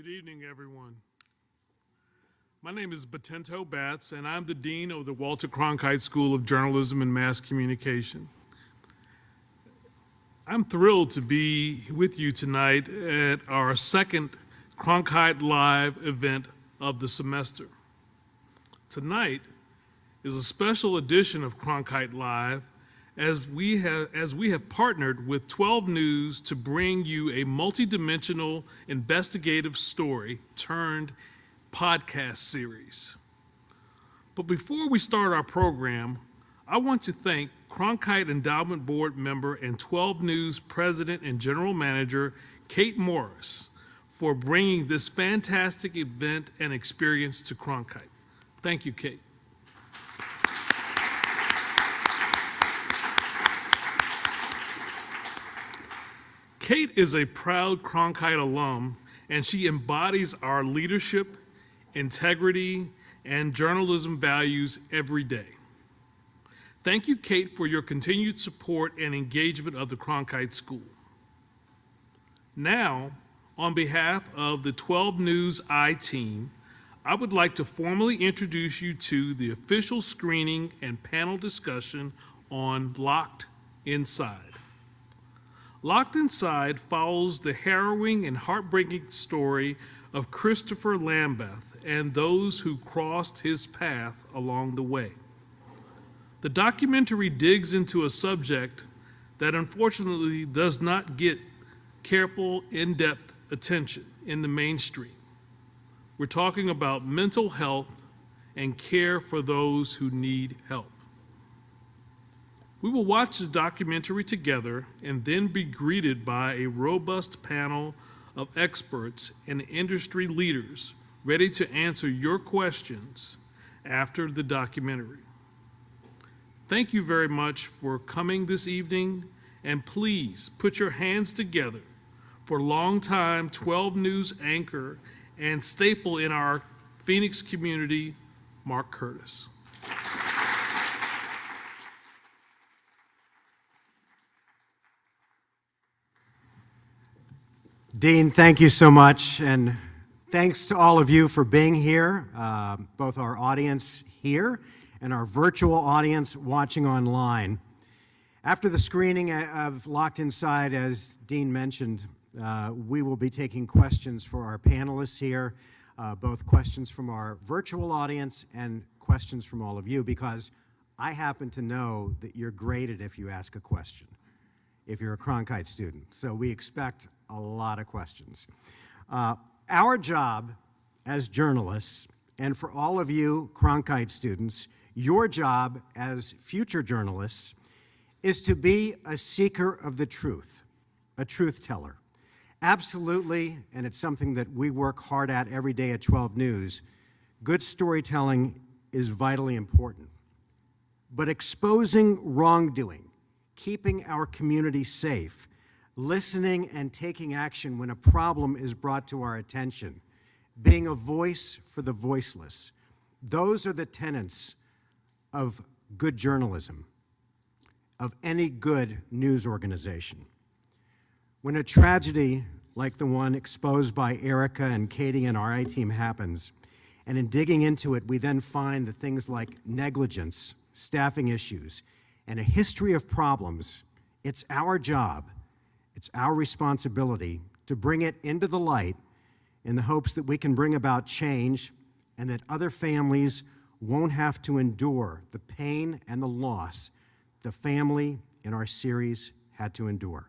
Good evening, everyone. My name is Batento Batts, and I'm the Dean of the Walter Cronkite School of Journalism and Mass Communication. I'm thrilled to be with you tonight at our second Cronkite Live event of the semester. Tonight is a special edition of Cronkite Live as we have partnered with 12 News to bring you a multidimensional investigative story turned podcast series. But before we start our program, I want to thank Cronkite Endowment Board member and 12 News President and General Manager Kate Morris for bringing this fantastic event and experience to Cronkite. Thank you, Kate. Kate is a proud Cronkite alum, and she embodies our leadership, integrity, and journalism values every day. Thank you, Kate, for your continued support and engagement of the Cronkite School. Now, on behalf of the 12 News I-Team, I would like to formally introduce you to the official screening and panel discussion on Locked Inside. Locked Inside follows the harrowing and heartbreaking story of Christopher Lambeth and those who crossed his path along the way. The documentary digs into a subject that unfortunately does not get careful, in-depth attention in the mainstream. We're talking about mental health and care for those who need help. We will watch the documentary together and then be greeted by a robust panel of experts and industry leaders ready to answer your questions after the documentary. Thank you very much for coming this evening, and please put your hands together for longtime 12 News anchor and staple in our Phoenix community, Mark Curtis. Dean, thank you so much, and thanks to all of you for being here, both our audience here and our virtual audience watching online. After the screening of Locked Inside, as Dean mentioned, we will be taking questions for our panelists here, both questions from our virtual audience and questions from all of you, because I happen to know that you're graded if you ask a question, if you're a Cronkite student. So we expect a lot of questions. Our job as journalists, and for all of you Cronkite students, your job as future journalists is to be a seeker of the truth, a truth teller. Absolutely, and it's something that we work hard at every day at 12 News, good storytelling is vitally important. But exposing wrongdoing, keeping our community safe, listening and taking action when a problem is brought to our attention, being a voice for the voiceless. Those are the tenets of good journalism, of any good news organization. When a tragedy like the one exposed by Erica and Katie and our I-Team happens, and in digging into it, we then find that things like negligence, staffing issues, and a history of problems, it's our job, it's our responsibility to bring it into the light in the hopes that we can bring about change and that other families won't have to endure the pain and the loss the family in our series had to endure.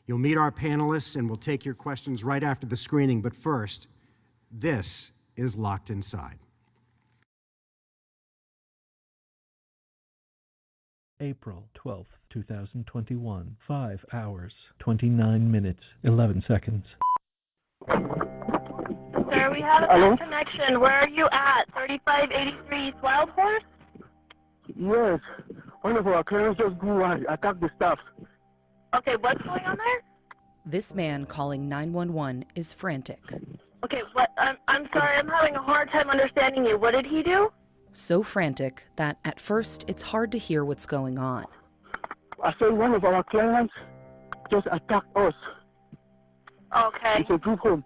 You'll meet our panelists and we'll take your questions right after the screening, but first, this is Locked Inside. April 12th, 2021, 5 hours, 29 minutes, 11 seconds. Sir, we have a bad connection. Where are you at? 3583 East Wild Horse? Yes. One of our clients just grew and attacked the staff. Okay, what's going on there? This man calling 911 is frantic. Okay, what? I'm sorry, I'm having a hard time understanding you. What did he do? So frantic that at first it's hard to hear what's going on. I said one of our clients just attacked us. Okay. It's a group home.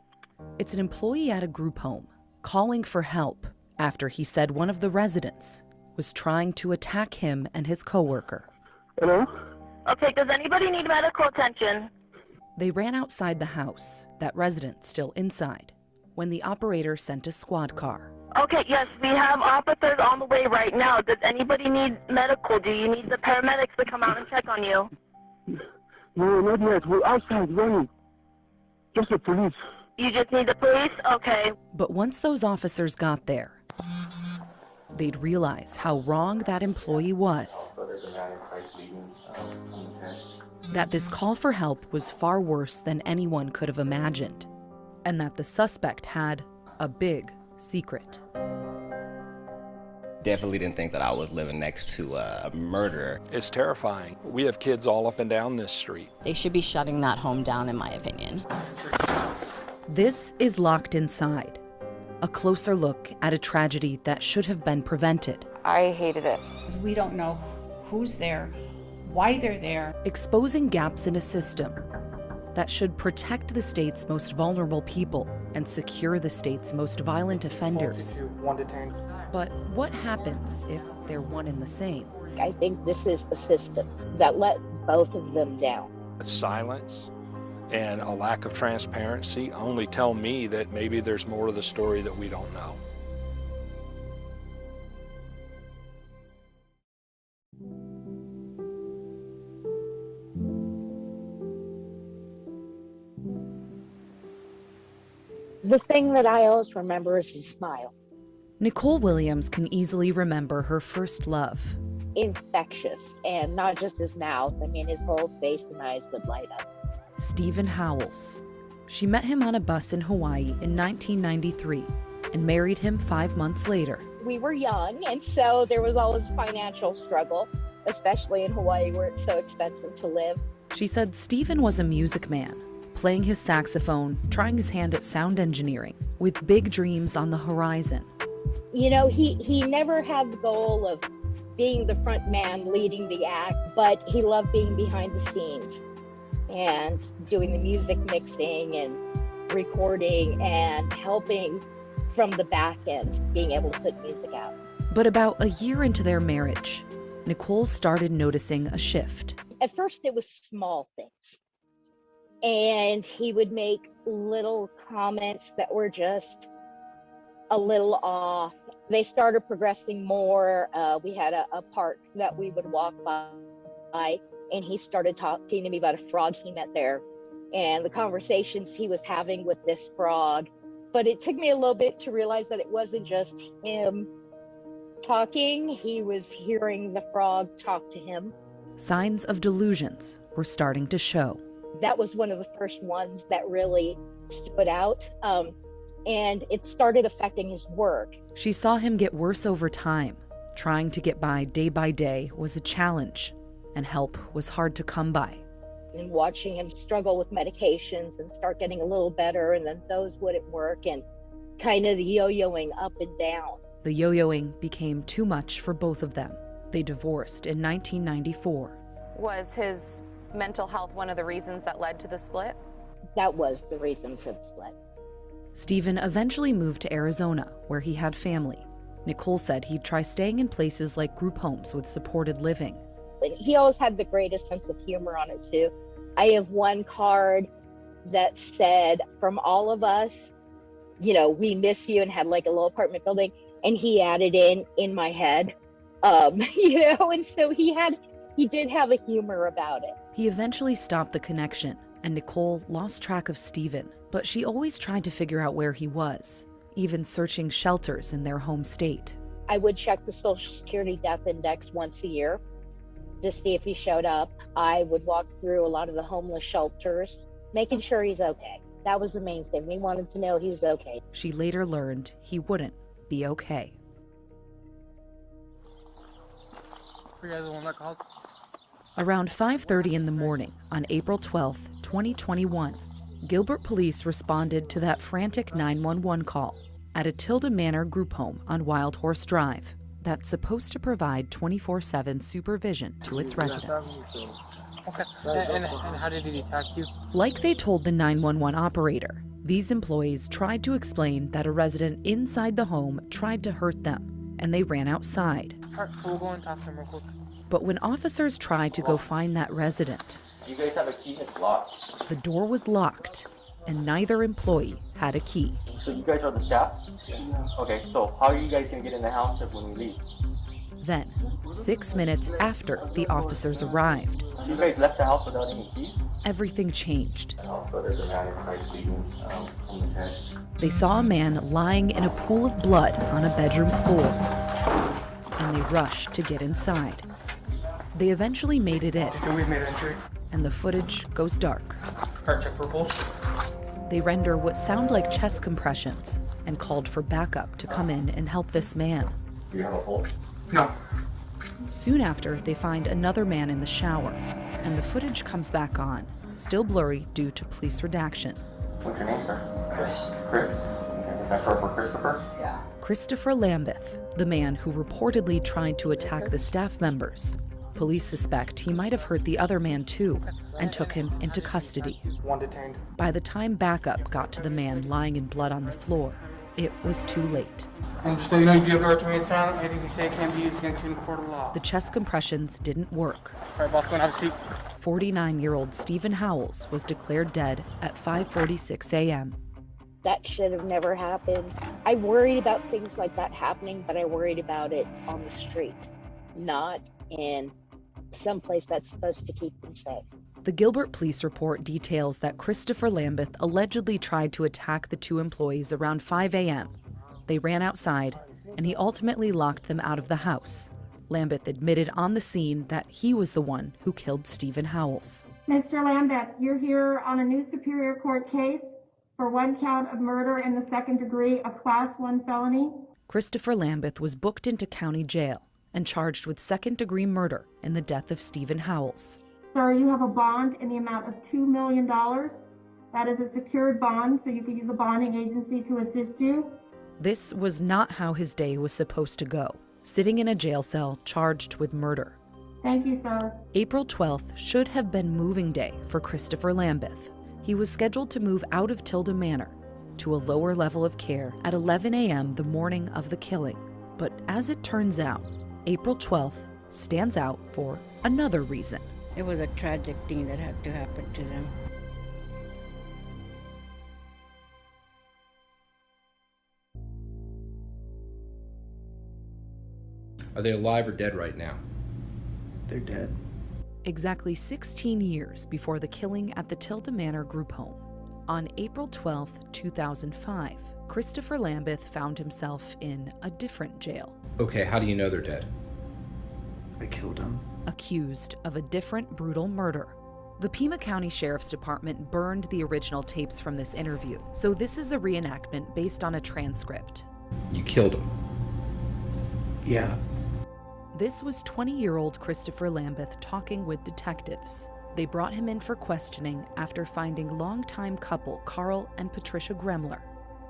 It's an employee at a group home calling for help after he said one of the residents was trying to attack him and his coworker. Hello? Okay, does anybody need medical attention? They ran outside the house, that resident still inside, when the operator sent a squad car. Okay, yes, we have officers on the way right now. Does anybody need medical? Do you need the paramedics to come out and check on you? No, not yet. We're outside running. Just the police. You just need the police? Okay. But once those officers got there, they'd realize how wrong that employee was. That this call for help was far worse than anyone could have imagined, and that the suspect had a big secret. Definitely didn't think that I was living next to a murderer. It's terrifying. We have kids all up and down this street. They should be shutting that home down, in my opinion. This is Locked Inside, a closer look at a tragedy that should have been prevented. I hated it. We don't know who's there, why they're there. Exposing gaps in a system that should protect the state's most vulnerable people and secure the state's most violent offenders. 1 to 10. But what happens if they're one and the same? I think this is a system that let both of them down. Silence and a lack of transparency only tell me that maybe there's more to the story that we don't know. The thing that I always remember is his smile. Nicole Williams can easily remember her first love. Infectious, and not just his mouth. I mean, his whole face and eyes would light up. Stephen Howells. She met him on a bus in Hawaii in 1993 and married him 5 months later. We were young, and so there was always financial struggle, especially in Hawaii where it's so expensive to live. She said Stephen was a music man, playing his saxophone, trying his hand at sound engineering, with big dreams on the horizon. You know, he never had the goal of being the front man leading the act, but he loved being behind the scenes and doing the music mixing and recording and helping from the back end, being able to put music out. But about a year into their marriage, Nicole started noticing a shift. At first it was small things, and he would make little comments that were just a little off. They started progressing more. We had a park that we would walk by, and he started talking to me about a frog he met there and the conversations he was having with this frog. But it took me a little bit to realize that it wasn't just him talking. He was hearing the frog talk to him. Signs of delusions were starting to show. That was one of the first ones that really stood out. And it started affecting his work. She saw him get worse over time. Trying to get by day was a challenge, and help was hard to come by. And watching him struggle with medications and start getting a little better, and then those wouldn't work, and kind of the yo-yoing up and down. The yo-yoing became too much for both of them. They divorced in 1994. Was his mental health one of the reasons that led to the split? That was the reason for the split. Stephen eventually moved to Arizona, where he had family. Nicole said he'd try staying in places like group homes with supported living. He always had the greatest sense of humor on it, too. I have one card that said, from all of us, you know, we miss you, and had like a little apartment building, and he added in my head, you know, and so he did have a humor about it. He eventually stopped the connection, and Nicole lost track of Stephen, but she always tried to figure out where he was, even searching shelters in their home state. I would check the Social Security Death Index once a year to see if he showed up. I would walk through a lot of the homeless shelters, making sure he's okay. That was the main thing. We wanted to know he was okay. She later learned he wouldn't be okay. You guys the one that called? Around 5:30 in the morning on April 12, 2021, Gilbert police responded to that frantic 911 call at a Tilda Manor group home on Wild Horse Drive that's supposed to provide 24/7 supervision to its residents. Okay. And how did he attack you? Like they told the 911 operator, These employees tried to explain that a resident inside the home tried to hurt them, and they ran outside. Alright, so we'll go and talk to him real quick. But when officers tried to go find that resident, You guys have a key? It's locked. the door was locked, and neither employee had a key. So you guys are the staff? Yeah. Okay, so how are you guys gonna get in the house when we leave? Then, 6 minutes after the officers arrived, So you guys left the house without any keys? everything changed. Also, there's a man inside bleeding from his head. They saw a man lying in a pool of blood on a bedroom floor, and they rushed to get inside. They eventually made it in, Okay, we've made entry. and the footage goes dark. Heart check for pulse. They render what sound like chest compressions and called for backup to come in and help this man. Do you have a pulse? No. Soon after, they find another man in the shower, and the footage comes back on, still blurry due to police redaction. What's your name, sir? Chris. Chris? Okay, is that short for Christopher? Yeah. Christopher Lambeth, the man who reportedly tried to attack the staff members. Police suspect he might have hurt the other man too, and took him into custody. One detained. By the time backup got to the man lying in blood on the floor, it was too late. And just so you know, you do have the right to remain silent. Anything you say can't be used against you in a court of law. The chest compressions didn't work. All right, boss, go and have a seat. 49-year-old Stephen Howells was declared dead at 5:46 a.m. That should have never happened. I worried about things like that happening, but I worried about it on the street, not in someplace that's supposed to keep them safe. The Gilbert police report details that Christopher Lambeth allegedly tried to attack the two employees around 5 a.m. They ran outside, and he ultimately locked them out of the house. Lambeth admitted on the scene that he was the one who killed Stephen Howells. Mr. Lambeth, you're here on a new Superior Court case for 1 count of murder in the 2nd degree, a Class 1 felony. Christopher Lambeth was booked into county jail and charged with 2nd-degree murder in the death of Stephen Howells. Sir, you have a bond in the amount of $2 million. That is a secured bond, so you can use a bonding agency to assist you. This was not how his day was supposed to go, sitting in a jail cell charged with murder. Thank you, sir. April 12th should have been moving day for Christopher Lambeth. He was scheduled to move out of Tilda Manor to a lower level of care at 11 a.m. the morning of the killing. But as it turns out, April 12th stands out for another reason. It was a tragic thing that had to happen to them. Are they alive or dead right now? They're dead. Exactly 16 years before the killing at the Tilda Manor group home, on April 12, 2005, Christopher Lambeth found himself in a different jail. Okay, how do you know they're dead? I killed them. Accused of a different brutal murder. The Pima County Sheriff's Department burned the original tapes from this interview, so this is a reenactment based on a transcript. You killed him? Yeah. This was 20-year-old Christopher Lambeth talking with detectives. They brought him in for questioning after finding longtime couple Carl and Patricia Gremler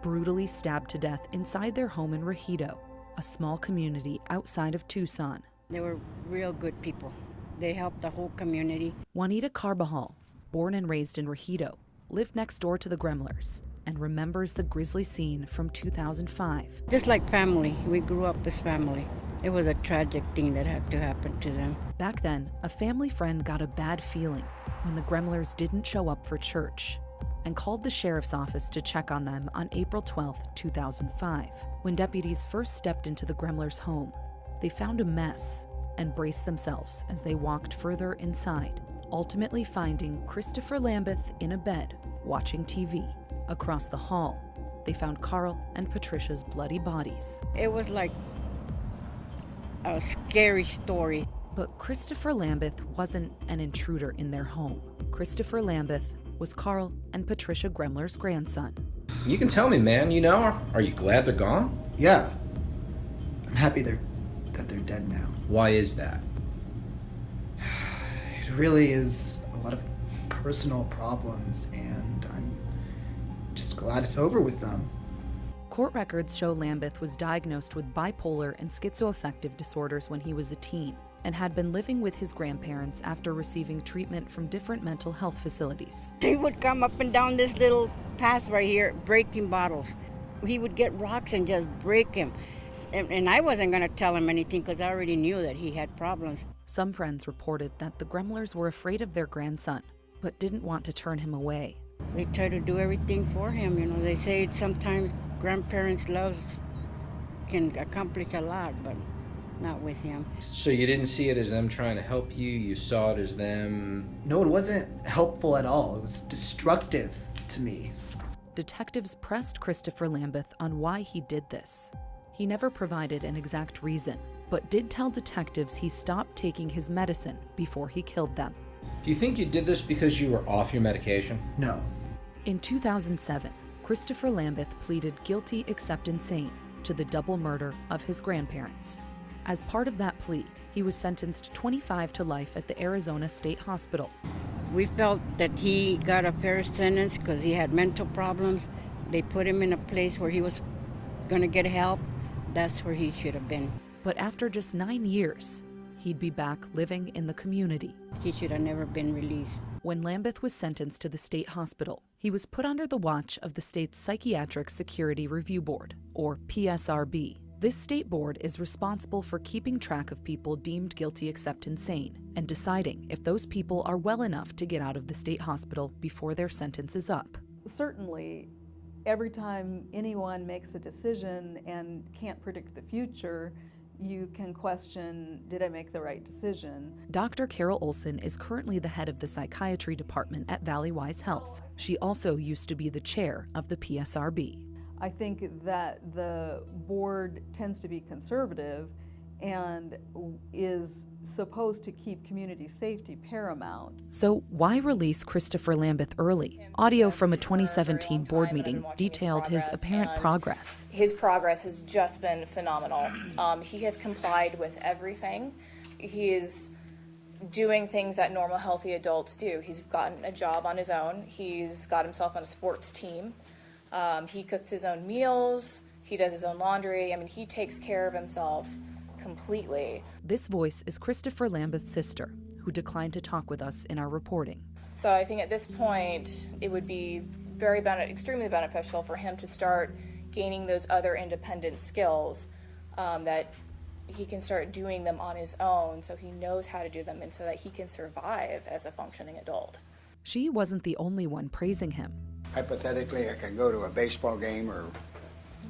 brutally stabbed to death inside their home in Rehido, a small community outside of Tucson. They were real good people. They helped the whole community. Juanita Carbajal, born and raised in Rehido, lived next door to the Gremlers and remembers the grisly scene from 2005. Just like family. We grew up as family. It was a tragic thing that had to happen to them. Back then, a family friend got a bad feeling when the Gremlers didn't show up for church and called the sheriff's office to check on them on April 12, 2005. When deputies first stepped into the Gremlers' home, they found a mess and braced themselves as they walked further inside, ultimately finding Christopher Lambeth in a bed watching TV. Across the hall, they found Carl and Patricia's bloody bodies. It was like a scary story. But Christopher Lambeth wasn't an intruder in their home. Christopher Lambeth was Carl and Patricia Gremler's grandson. You can tell me, man, you know, are you glad they're gone? Yeah. I'm happy that they're dead now. Why is that? It really is a lot of personal problems, and I'm just glad it's over with them. Court records show Lambeth was diagnosed with bipolar and schizoaffective disorders when he was a teen. and had been living with his grandparents after receiving treatment from different mental health facilities. He would come up and down this little path right here, breaking bottles. He would get rocks and just break them. And I wasn't going to tell him anything because I already knew that he had problems. Some friends reported that the Gremlers were afraid of their grandson, but didn't want to turn him away. They try to do everything for him. You know, they say sometimes grandparents' love can accomplish a lot, but not with him. So you didn't see it as them trying to help you, you saw it as them... No, it wasn't helpful at all. It was destructive to me. Detectives pressed Christopher Lambeth on why he did this. He never provided an exact reason, but did tell detectives he stopped taking his medicine before he killed them. Do you think you did this because you were off your medication? No. In 2007, Christopher Lambeth pleaded guilty except insane to the double murder of his grandparents. As part of that plea, he was sentenced 25 to life at the Arizona State Hospital. We felt that he got a fair sentence because he had mental problems. They put him in a place where he was going to get help. That's where he should have been. But after just 9 years, he'd be back living in the community. He should have never been released. When Lambeth was sentenced to the state hospital, he was put under the watch of the state's Psychiatric Security Review Board, or PSRB. This state board is responsible for keeping track of people deemed guilty except insane and deciding if those people are well enough to get out of the state hospital before their sentence is up. Certainly, every time anyone makes a decision and can't predict the future, you can question, did I make the right decision? Dr. Carol Olson is currently the head of the psychiatry department at Valleywise Health. She also used to be the chair of the PSRB. I think that the board tends to be conservative and is supposed to keep community safety paramount. So why release Christopher Lambeth early? Audio from a 2017 board meeting detailed his apparent progress. His progress has just been phenomenal. He has complied with everything. He is doing things that normal healthy adults do. He's gotten a job on his own. He's got himself on a sports team. He cooks his own meals. He does his own laundry. I mean, he takes care of himself completely. This voice is Christopher Lambeth's sister, who declined to talk with us in our reporting. So I think at this point, it would be extremely beneficial for him to start gaining those other independent skills, that he can start doing them on his own so he knows how to do them and so that he can survive as a functioning adult. She wasn't the only one praising him. Hypothetically, I could go to a baseball game or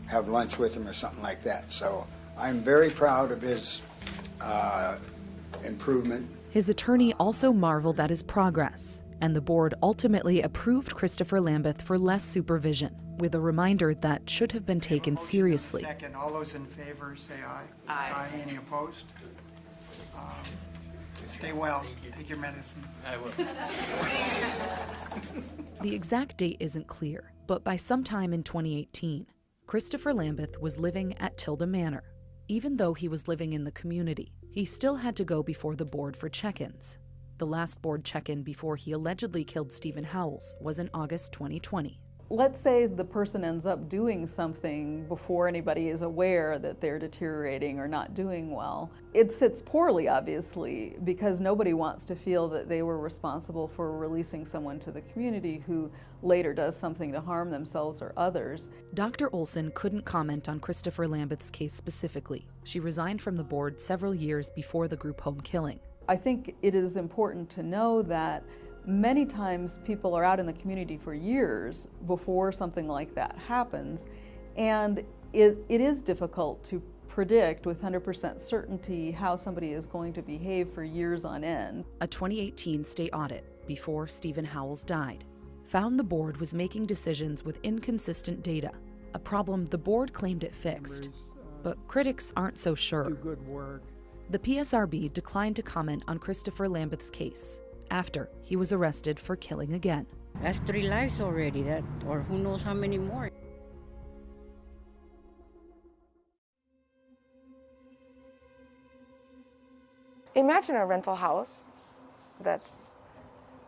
have lunch with him or something like that. So I'm very proud of his improvement. His attorney also marveled at his progress, and the board ultimately approved Christopher Lambeth for less supervision, with a reminder that should have been taken seriously. Second, all those in favor say aye. Aye. Any opposed? Stay well. Take your medicine. I will. The exact date isn't clear, but by sometime in 2018, Christopher Lambeth was living at Tilda Manor. Even though he was living in the community, he still had to go before the board for check-ins. The last board check-in before he allegedly killed Stephen Howells was in August 2020. Let's say the person ends up doing something before anybody is aware that they're deteriorating or not doing well. It sits poorly, obviously, because nobody wants to feel that they were responsible for releasing someone to the community who later does something to harm themselves or others. Dr. Olson couldn't comment on Christopher Lambeth's case specifically. She resigned from the board several years before the group home killing. I think it is important to know that many times people are out in the community for years before something like that happens, and it is difficult to predict with 100% certainty how somebody is going to behave for years on end. A 2018 state audit, before Stephen Howells died, found the board was making decisions with inconsistent data, a problem the board claimed it fixed. But critics aren't so sure. Good work. The PSRB declined to comment on Christopher Lambeth's case after he was arrested for killing again. That's 3 lives already, or who knows how many more. Imagine a rental house that's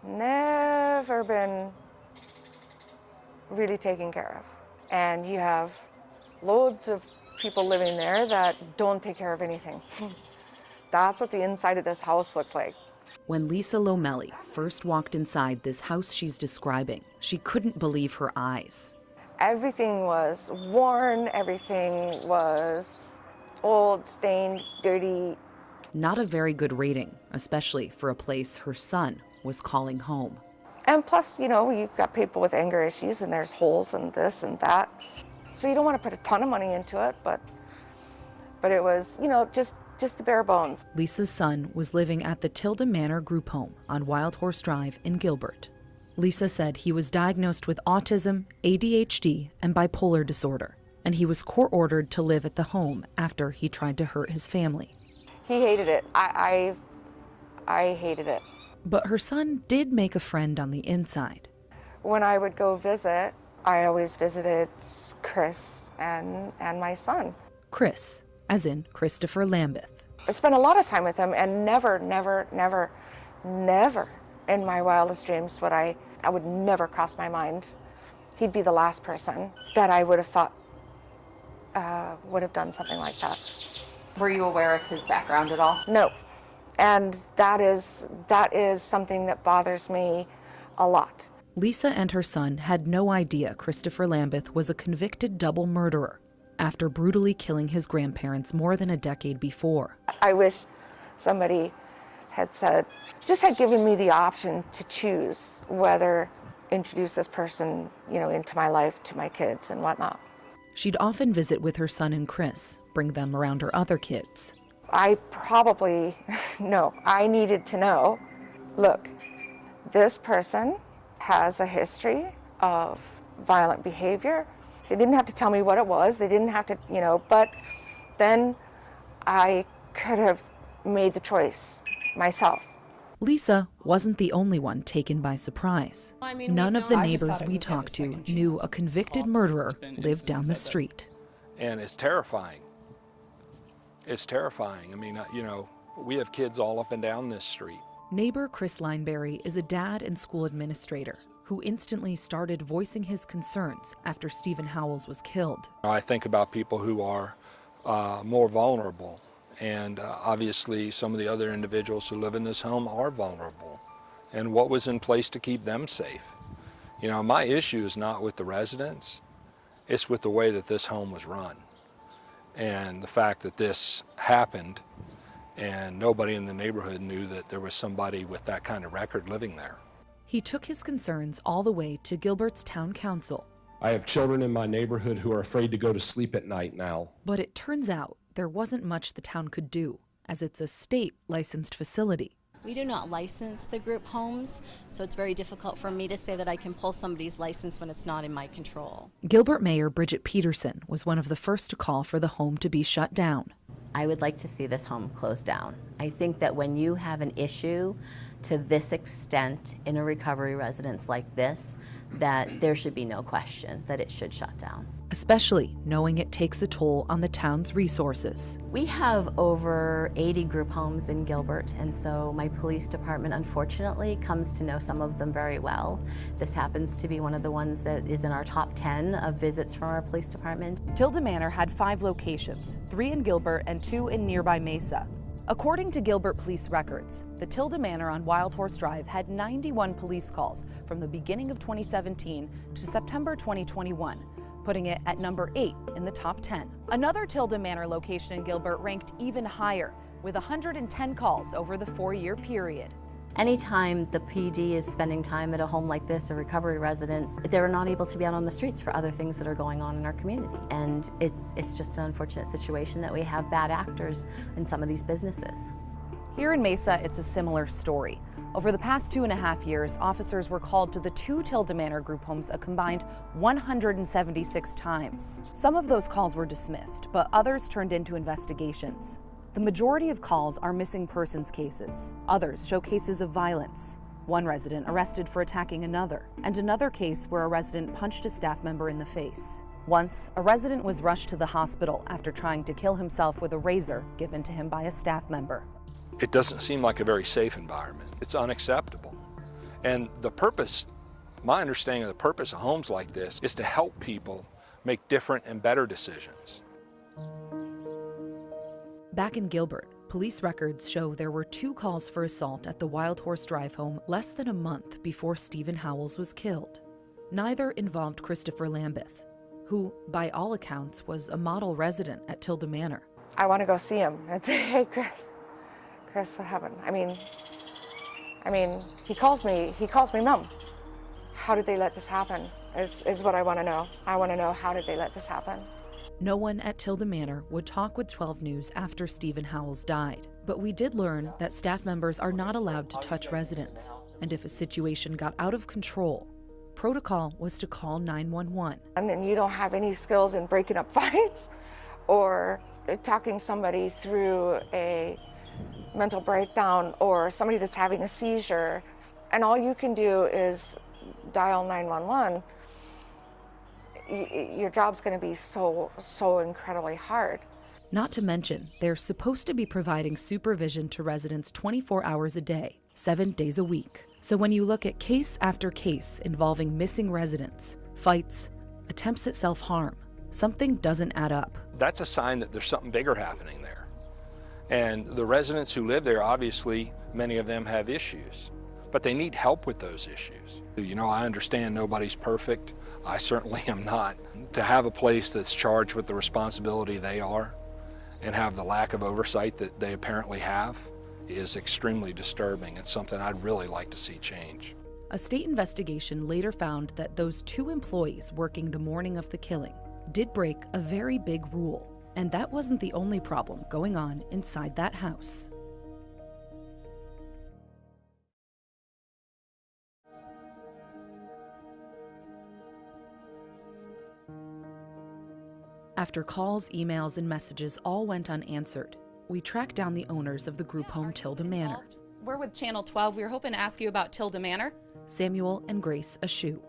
never been really taken care of. And you have loads of people living there that don't take care of anything. That's what the inside of this house looked like. When Lisa Lomelli first walked inside this house she's describing, she couldn't believe her eyes. Everything was worn, everything was old, stained, dirty. Not a very good rating, especially for a place her son was calling home. And plus, you know, you've got people with anger issues and there's holes and this and that. So you don't want to put a ton of money into it, but it was, you know, just the bare bones. Lisa's son was living at the Tilda Manor group home on Wild Horse Drive in Gilbert. Lisa said he was diagnosed with autism, ADHD, and bipolar disorder, and he was court-ordered to live at the home after he tried to hurt his family. He hated it. I hated it. But her son did make a friend on the inside. When I would go visit, I always visited Chris and my son. Chris, as in Christopher Lambeth. I spent a lot of time with him, and never in my wildest dreams would I would never cross my mind he'd be the last person that I would have thought would have done something like that. Were you aware of his background at all? No. And that is something that bothers me a lot. Lisa and her son had no idea Christopher Lambeth was a convicted double murderer after brutally killing his grandparents more than a decade before. I wish somebody had given me the option to choose whether introduce this person, you know, into my life, to my kids and whatnot. She'd often visit with her son and Chris, bring them around her other kids. I needed to know, look, this person has a history of violent behavior. They didn't have to tell me what it was. They didn't have to, you know, but then I could have made the choice myself. Lisa wasn't the only one taken by surprise. None of the neighbors we talked to knew a convicted murderer lived down the street. And it's terrifying. It's terrifying. I mean, you know, we have kids all up and down this street. Neighbor Chris Lineberry is a dad and school administrator who instantly started voicing his concerns after Stephen Howells was killed. I think about people who are more vulnerable, and obviously some of the other individuals who live in this home are vulnerable. And what was in place to keep them safe? You know, my issue is not with the residents, it's with the way that this home was run. And the fact that this happened and nobody in the neighborhood knew that there was somebody with that kind of record living there. He took his concerns all the way to Gilbert's town council. I have children in my neighborhood who are afraid to go to sleep at night now. But it turns out there wasn't much the town could do, as it's a state-licensed facility. We do not license the group homes, so it's very difficult for me to say that I can pull somebody's license when it's not in my control. Gilbert Mayor Bridget Peterson was one of the first to call for the home to be shut down. I would like to see this home closed down. I think that when you have an issue to this extent in a recovery residence like this, that there should be no question that it should shut down. Especially knowing it takes a toll on the town's resources. We have over 80 group homes in Gilbert, and so my police department unfortunately comes to know some of them very well. This happens to be one of the ones that is in our top 10 of visits from our police department. Tilda Manor had 5 locations, 3 in Gilbert and 2 in nearby Mesa. According to Gilbert police records, the Tilda Manor on Wild Horse Drive had 91 police calls from the beginning of 2017 to September 2021, putting it at number 8 in the top 10. Another Tilda Manor location in Gilbert ranked even higher, with 110 calls over the 4-year period. Anytime the PD is spending time at a home like this, a recovery residence, they're not able to be out on the streets for other things that are going on in our community. And it's just an unfortunate situation that we have bad actors in some of these businesses. Here in Mesa, it's a similar story. Over the past 2.5 years, officers were called to the 2 Tilda Manor group homes a combined 176 times. Some of those calls were dismissed, but others turned into investigations. The majority of calls are missing persons cases. Others show cases of violence. One resident arrested for attacking another, and another case where a resident punched a staff member in the face. Once, a resident was rushed to the hospital after trying to kill himself with a razor given to him by a staff member. It doesn't seem like a very safe environment. It's unacceptable. And the purpose, my understanding of the purpose of homes like this is to help people make different and better decisions. Back in Gilbert, Police records show there were 2 calls for assault at the Wild Horse Drive home less than a month before Stephen Howells was killed. Neither involved Christopher Lambeth, who, by all accounts, was a model resident at Tilda Manor. I want to go see him and say, hey, Chris, what happened? I mean, he calls me Mom. How did they let this happen? Is what I want to know. I want to know, how did they let this happen? No one at Tilda Manor would talk with 12 News after Stephen Howells died, but we did learn that staff members are not allowed to touch residents, and if a situation got out of control, protocol was to call 911. And then you don't have any skills in breaking up fights or talking somebody through a mental breakdown or somebody that's having a seizure, and all you can do is dial 911, your job's going to be so incredibly hard. Not to mention, they're supposed to be providing supervision to residents 24 hours a day, 7 days a week. So when you look at case after case involving missing residents, fights, attempts at self-harm, something doesn't add up. That's a sign that there's something bigger happening there. And the residents who live there, obviously, many of them have issues, but they need help with those issues. You know, I understand nobody's perfect. I certainly am not. To have a place that's charged with the responsibility they are and have the lack of oversight that they apparently have is extremely disturbing. It's something I'd really like to see change. A state investigation later found that those 2 employees working the morning of the killing did break a very big rule, and that wasn't the only problem going on inside that house. After calls, emails, and messages all went unanswered, we tracked down the owners of the group home Tilda Manor. We're with Channel 12. We were hoping to ask you about Tilda Manor. Samuel and Grace Ashu.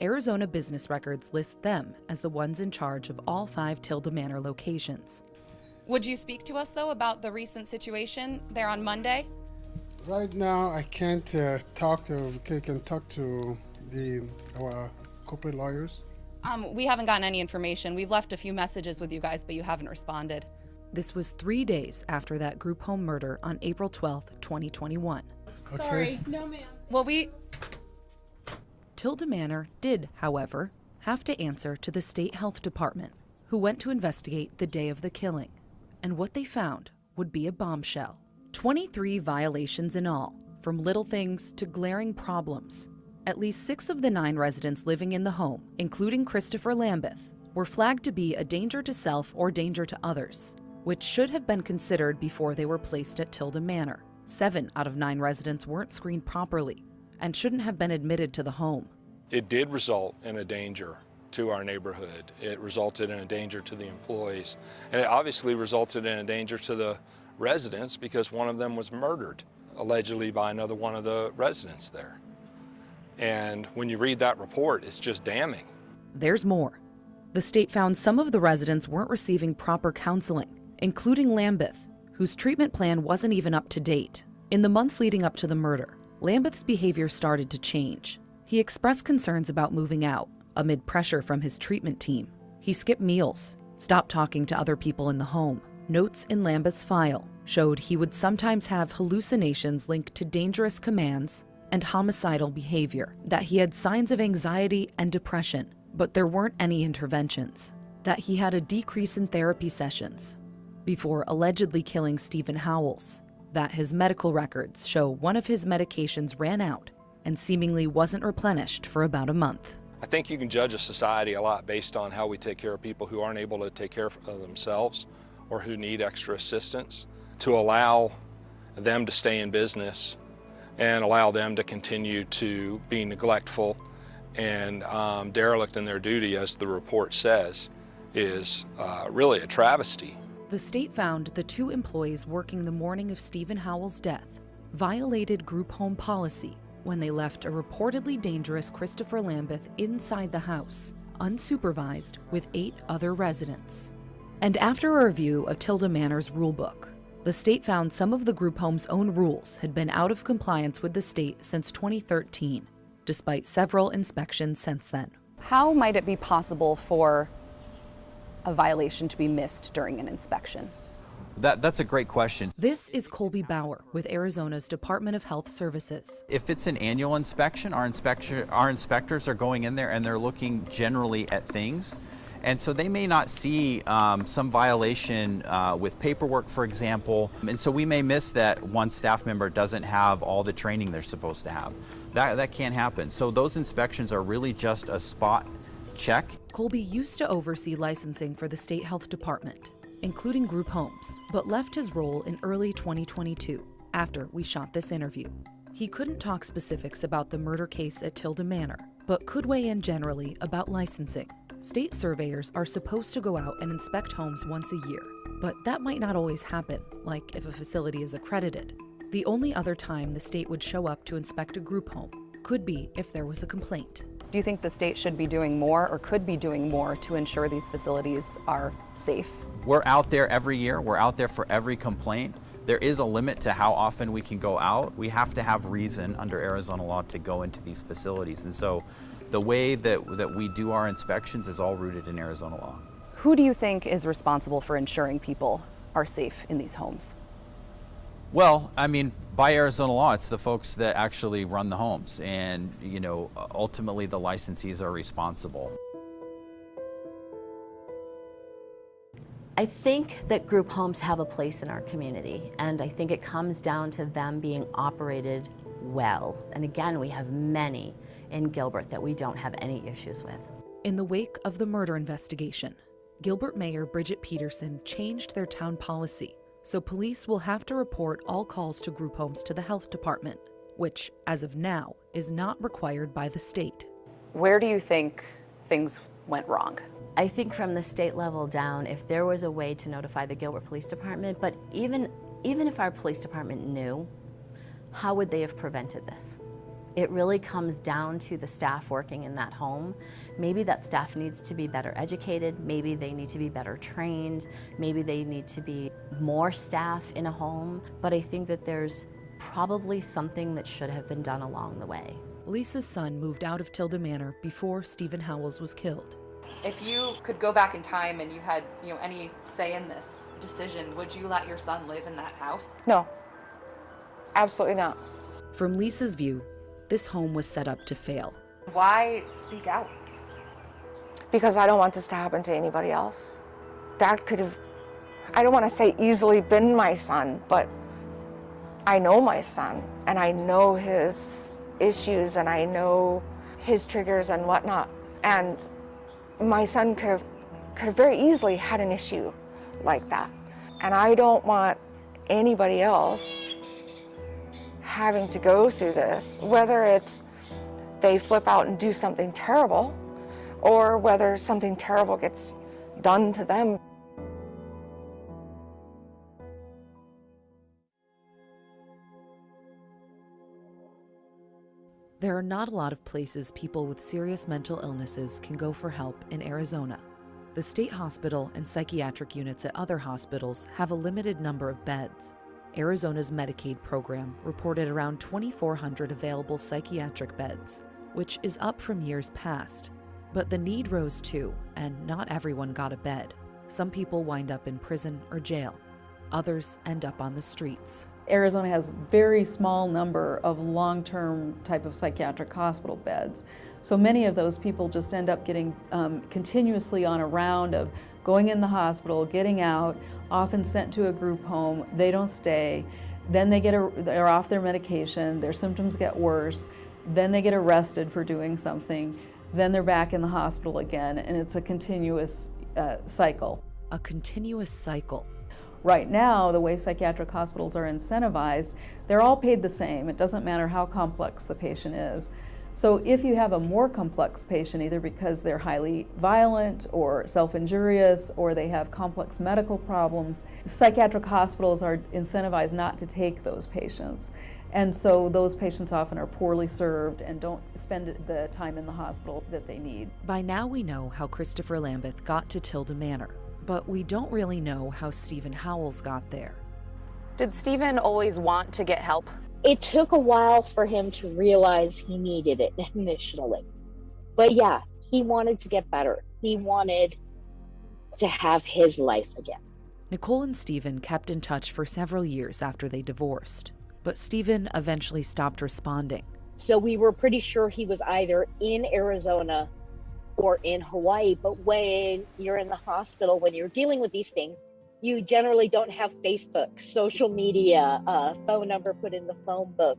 Arizona business records list them as the ones in charge of all 5 Tilda Manor locations. Would you speak to us, though, about the recent situation there on Monday? Right now, I can't talk to our corporate lawyers. We haven't gotten any information. We've left a few messages with you guys, but you haven't responded. This was 3 days after that group home murder on April 12th, 2021. Okay. Sorry, no ma'am. Well, Tilda Manor did, however, have to answer to the state health department, who went to investigate the day of the killing. And what they found would be a bombshell. 23 violations in all, from little things to glaring problems. At least 6 of the 9 residents living in the home, including Christopher Lambeth, were flagged to be a danger to self or danger to others, which should have been considered before they were placed at Tilda Manor. 7 out of 9 residents weren't screened properly and shouldn't have been admitted to the home. It did result in a danger to our neighborhood. It resulted in a danger to the employees, and it obviously resulted in a danger to the residents because one of them was murdered, allegedly by another one of the residents there. And when you read that report, it's just damning. There's more. The state found some of the residents weren't receiving proper counseling, including Lambeth, whose treatment plan wasn't even up to date. In the months leading up to the murder, Lambeth's behavior started to change. He expressed concerns about moving out, amid pressure from his treatment team. He skipped meals, stopped talking to other people in the home. Notes in Lambeth's file showed he would sometimes have hallucinations linked to dangerous commands and homicidal behavior, that he had signs of anxiety and depression, but there weren't any interventions, that he had a decrease in therapy sessions before allegedly killing Stephen Howells, that his medical records show one of his medications ran out and seemingly wasn't replenished for about a month. I think you can judge a society a lot based on how we take care of people who aren't able to take care of themselves or who need extra assistance. To allow them to stay in business and allow them to continue to be neglectful and derelict in their duty, as the report says, is really a travesty. The state found the 2 employees working the morning of Stephen Howells' death violated group home policy when they left a reportedly dangerous Christopher Lambeth inside the house, unsupervised, with 8 other residents. And after a review of Tilda Manor's rulebook, the state found some of the group home's own rules had been out of compliance with the state since 2013, despite several inspections since then. How might it be possible for a violation to be missed during an inspection? That's a great question. This is Colby Bauer with Arizona's Department of Health Services. If it's an annual inspection, our inspectors are going in there and they're looking generally at things. And so they may not see some violation with paperwork, for example. And so we may miss that one staff member doesn't have all the training they're supposed to have. That can't happen. So those inspections are really just a spot check. Colby used to oversee licensing for the state health department, including group homes, but left his role in early 2022 after we shot this interview. He couldn't talk specifics about the murder case at Tilda Manor, but could weigh in generally about licensing. State surveyors are supposed to go out and inspect homes once a year, but that might not always happen, like if a facility is accredited. The only other time the state would show up to inspect a group home could be if there was a complaint. Do you think the state should be doing more or could be doing more to ensure these facilities are safe? We're out there every year. We're out there for every complaint. There is a limit to how often we can go out. We have to have reason under Arizona law to go into these facilities. And so the way that we do our inspections is all rooted in Arizona law. Who do you think is responsible for ensuring people are safe in these homes? Well, I mean, by Arizona law, it's the folks that actually run the homes. And, ultimately the licensees are responsible. I think that group homes have a place in our community, and I think it comes down to them being operated well. And again, we have many in Gilbert that we don't have any issues with. In the wake of the murder investigation, Gilbert Mayor Bridget Peterson changed their town policy, so police will have to report all calls to group homes to the health department, which, as of now, is not required by the state. Where do you think things went wrong? I think from the state level down, if there was a way to notify the Gilbert Police Department, but even if our police department knew, how would they have prevented this? It really comes down to the staff working in that home. Maybe that staff needs to be better educated, maybe they need to be better trained, maybe they need to be more staff in a home, but I think that there's probably something that should have been done along the way. Lisa's son moved out of Tilda Manor before Stephen Howells was killed. If you could go back in time and you had, any say in this decision, would you let your son live in that house? No, absolutely not. From Lisa's view, this home was set up to fail. Why speak out? Because I don't want this to happen to anybody else. That could have, I don't want to say easily been my son, but I know my son, and I know his issues, and I know his triggers and whatnot. And my son could have very easily had an issue like that. And I don't want anybody else having to go through this, whether it's they flip out and do something terrible, or whether something terrible gets done to them. There are not a lot of places people with serious mental illnesses can go for help in Arizona. The state hospital and psychiatric units at other hospitals have a limited number of beds. Arizona's Medicaid program reported around 2,400 available psychiatric beds, which is up from years past. But the need rose too, and not everyone got a bed. Some people wind up in prison or jail. Others end up on the streets. Arizona has a very small number of long-term type of psychiatric hospital beds. So many of those people just end up getting continuously on a round of going in the hospital, getting out, often sent to a group home. They don't stay. Then they're off their medication, their symptoms get worse, then they get arrested for doing something, then they're back in the hospital again, and it's a continuous cycle. A continuous cycle. Right now, the way psychiatric hospitals are incentivized, they're all paid the same. It doesn't matter how complex the patient is. So if you have a more complex patient, either because they're highly violent or self-injurious or they have complex medical problems, psychiatric hospitals are incentivized not to take those patients. And so those patients often are poorly served and don't spend the time in the hospital that they need. By now we know how Christopher Lambeth got to Tilda Manor, but we don't really know how Stephen Howells got there. Did Stephen always want to get help? It took a while for him to realize he needed it initially. But yeah, he wanted to get better. He wanted to have his life again. Nicole and Stephen kept in touch for several years after they divorced, but Stephen eventually stopped responding. So we were pretty sure he was either in Arizona or in Hawaii. But when you're in the hospital, when you're dealing with these things, you generally don't have Facebook, social media, phone number put in the phone book,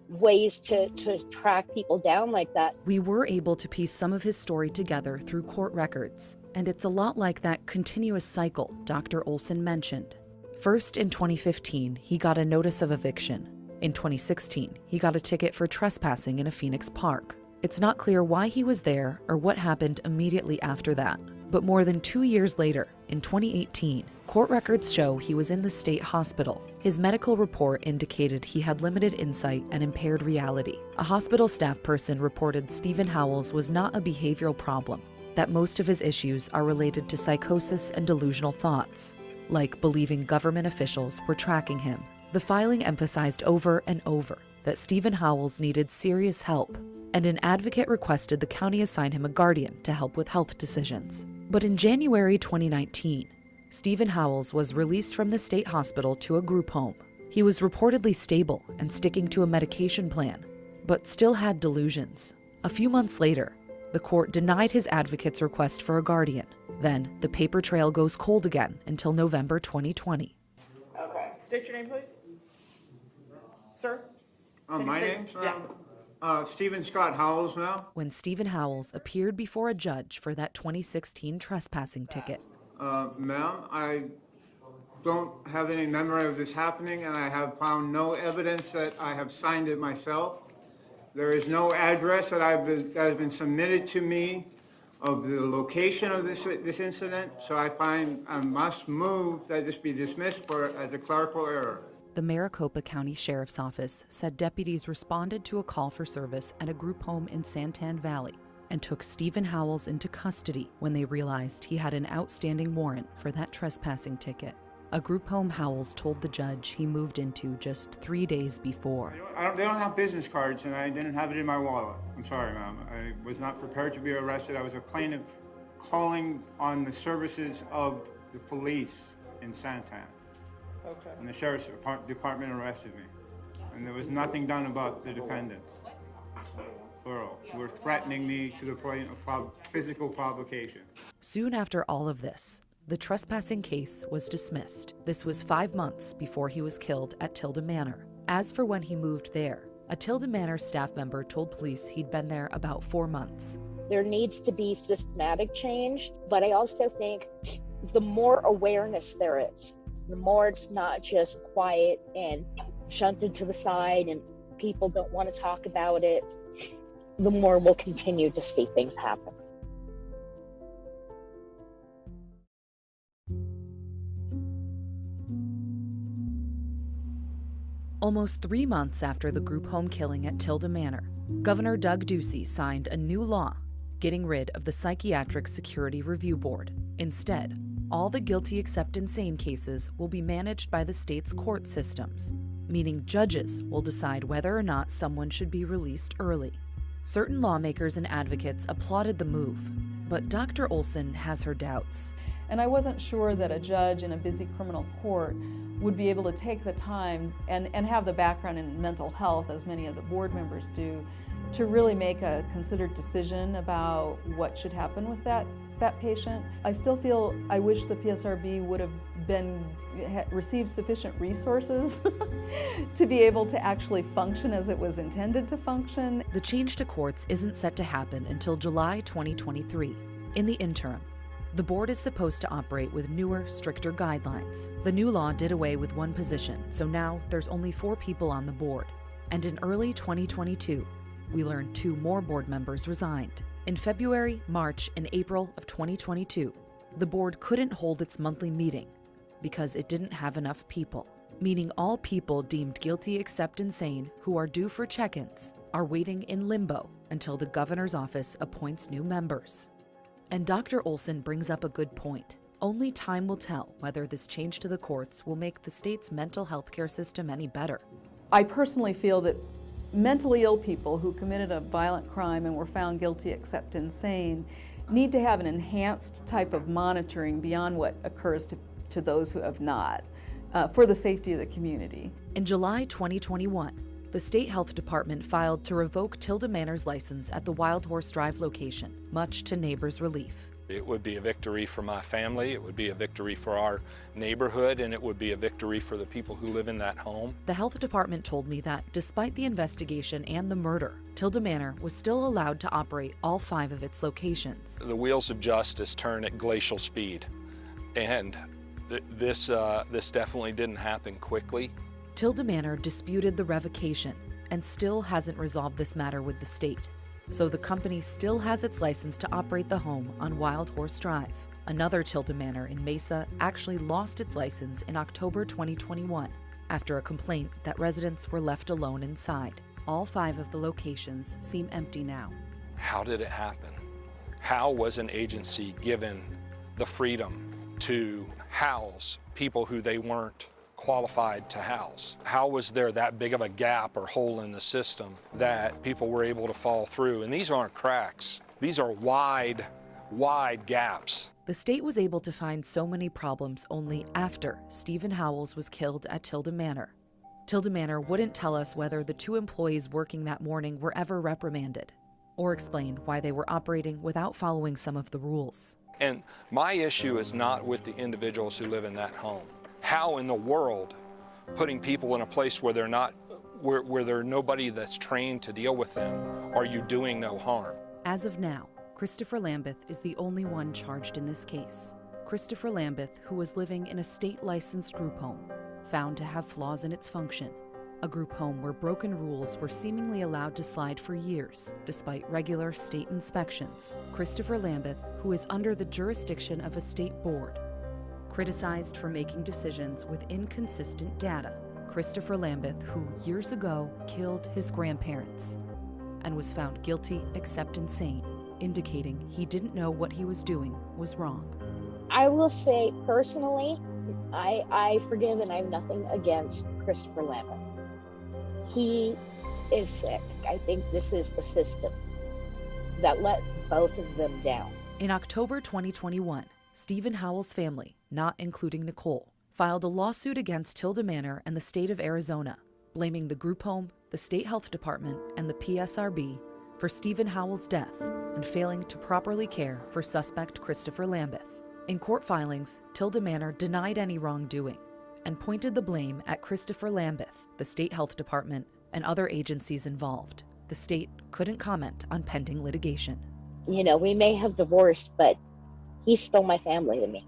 ways to track people down like that. We were able to piece some of his story together through court records, and it's a lot like that continuous cycle Dr. Olson mentioned. First, in 2015, he got a notice of eviction. In 2016, he got a ticket for trespassing in a Phoenix park. It's not clear why he was there or what happened immediately after that. But more than 2 years later, in 2018, court records show he was in the state hospital. His medical report indicated he had limited insight and impaired reality. A hospital staff person reported Stephen Howells was not a behavioral problem, that most of his issues are related to psychosis and delusional thoughts, like believing government officials were tracking him. The filing emphasized over and over that Stephen Howells needed serious help, and an advocate requested the county assign him a guardian to help with health decisions. But in January 2019, Stephen Howells was released from the state hospital to a group home. He was reportedly stable and sticking to a medication plan, but still had delusions. A few months later, the court denied his advocate's request for a guardian. Then, the paper trail goes cold again until November 2020. Okay. State your name, please. Sir? My name's Stephen Scott Howells now. When Stephen Howells appeared before a judge for that 2016 trespassing ticket. Ma'am, I don't have any memory of this happening, and I have found no evidence that I have signed it myself. There is no address that has been submitted to me of the location of this incident, so I find I must move that this be dismissed as a clerical error. The Maricopa County Sheriff's Office said deputies responded to a call for service at a group home in Santan Valley and took Stephen Howells into custody when they realized he had an outstanding warrant for that trespassing ticket. A group home Howells told the judge he moved into just 3 days before. They don't have business cards, and I didn't have it in my wallet. I'm sorry, ma'am. I was not prepared to be arrested. I was a plaintiff calling on the services of the police in Santan. Okay. And the sheriff's department arrested me. And there was nothing done about the defendants. Plural. Who were threatening me to the point of physical provocation. Soon after all of this, the trespassing case was dismissed. This was 5 months before he was killed at Tilda Manor. As for when he moved there, a Tilda Manor staff member told police he'd been there about 4 months. There needs to be systematic change, but I also think the more awareness there is, the more it's not just quiet and shunted to the side and people don't want to talk about it, the more we'll continue to see things happen. Almost 3 months after the group home killing at Tilda Manor, Governor Doug Ducey signed a new law getting rid of the Psychiatric Security Review Board. Instead, all the guilty except insane cases will be managed by the state's court systems, meaning judges will decide whether or not someone should be released early. Certain lawmakers and advocates applauded the move, but Dr. Olson has her doubts. And I wasn't sure that a judge in a busy criminal court would be able to take the time and have the background in mental health, as many of the board members do, to really make a considered decision about what should happen with that patient. I still feel I wish the PSRB would have received sufficient resources to be able to actually function as it was intended to function. The change to courts isn't set to happen until July 2023. In the interim, the board is supposed to operate with newer, stricter guidelines. The new law did away with one position, so now there's only 4 people on the board. And in early 2022, we learned 2 more board members resigned. In February, March, and April of 2022, the board couldn't hold its monthly meeting because it didn't have enough people, meaning all people deemed guilty except insane who are due for check-ins are waiting in limbo until the governor's office appoints new members. And Dr. Olson brings up a good point. Only time will tell whether this change to the courts will make the state's mental health care system any better. I personally feel that mentally ill people who committed a violent crime and were found guilty except insane need to have an enhanced type of monitoring beyond what occurs to to those who have not, for the safety of the community. In July 2021, the State Health Department filed to revoke Tilda Manor's license at the Wild Horse Drive location, much to neighbors' relief. It would be a victory for my family, it would be a victory for our neighborhood, and it would be a victory for the people who live in that home. The health department told me that despite the investigation and the murder, Tilda Manor was still allowed to operate all 5 of its locations. The wheels of justice turn at glacial speed, and this definitely didn't happen quickly. Tilda Manor disputed the revocation and still hasn't resolved this matter with the state. So the company still has its license to operate the home on Wild Horse Drive. Another Tilda Manor in Mesa actually lost its license in October 2021 after a complaint that residents were left alone inside. All 5 of the locations seem empty now. How did it happen? How was an agency given the freedom to house people who they weren't qualified to house? How was there that big of a gap or hole in the system that people were able to fall through? And these aren't cracks. These are wide gaps. The state was able to find so many problems only after Stephen Howells was killed at Tilda Manor. Tilda Manor wouldn't tell us whether the 2 employees working that morning were ever reprimanded, or explain why they were operating without following some of the rules. And my issue is not with the individuals who live in that home. How in the world, putting people in a place where they're not, where there's nobody that's trained to deal with them, are you doing no harm? As of now, Christopher Lambeth is the only one charged in this case. Christopher Lambeth, who was living in a state-licensed group home, found to have flaws in its function. A group home where broken rules were seemingly allowed to slide for years, despite regular state inspections. Christopher Lambeth, who is under the jurisdiction of a state board, criticized for making decisions with inconsistent data. Christopher Lambeth, who years ago killed his grandparents and was found guilty except insane, indicating he didn't know what he was doing was wrong. I will say personally, I forgive and I have nothing against Christopher Lambeth. He is sick. I think this is the system that let both of them down. In October 2021, Stephen Howells' family, not including Nicole, filed a lawsuit against Tilda Manor and the state of Arizona, blaming the group home, the state health department, and the PSRB for Stephen Howells' death and failing to properly care for suspect Christopher Lambeth. In court filings, Tilda Manor denied any wrongdoing and pointed the blame at Christopher Lambeth, the state health department, and other agencies involved. The state couldn't comment on pending litigation. You know, we may have divorced, but he's still my family to me.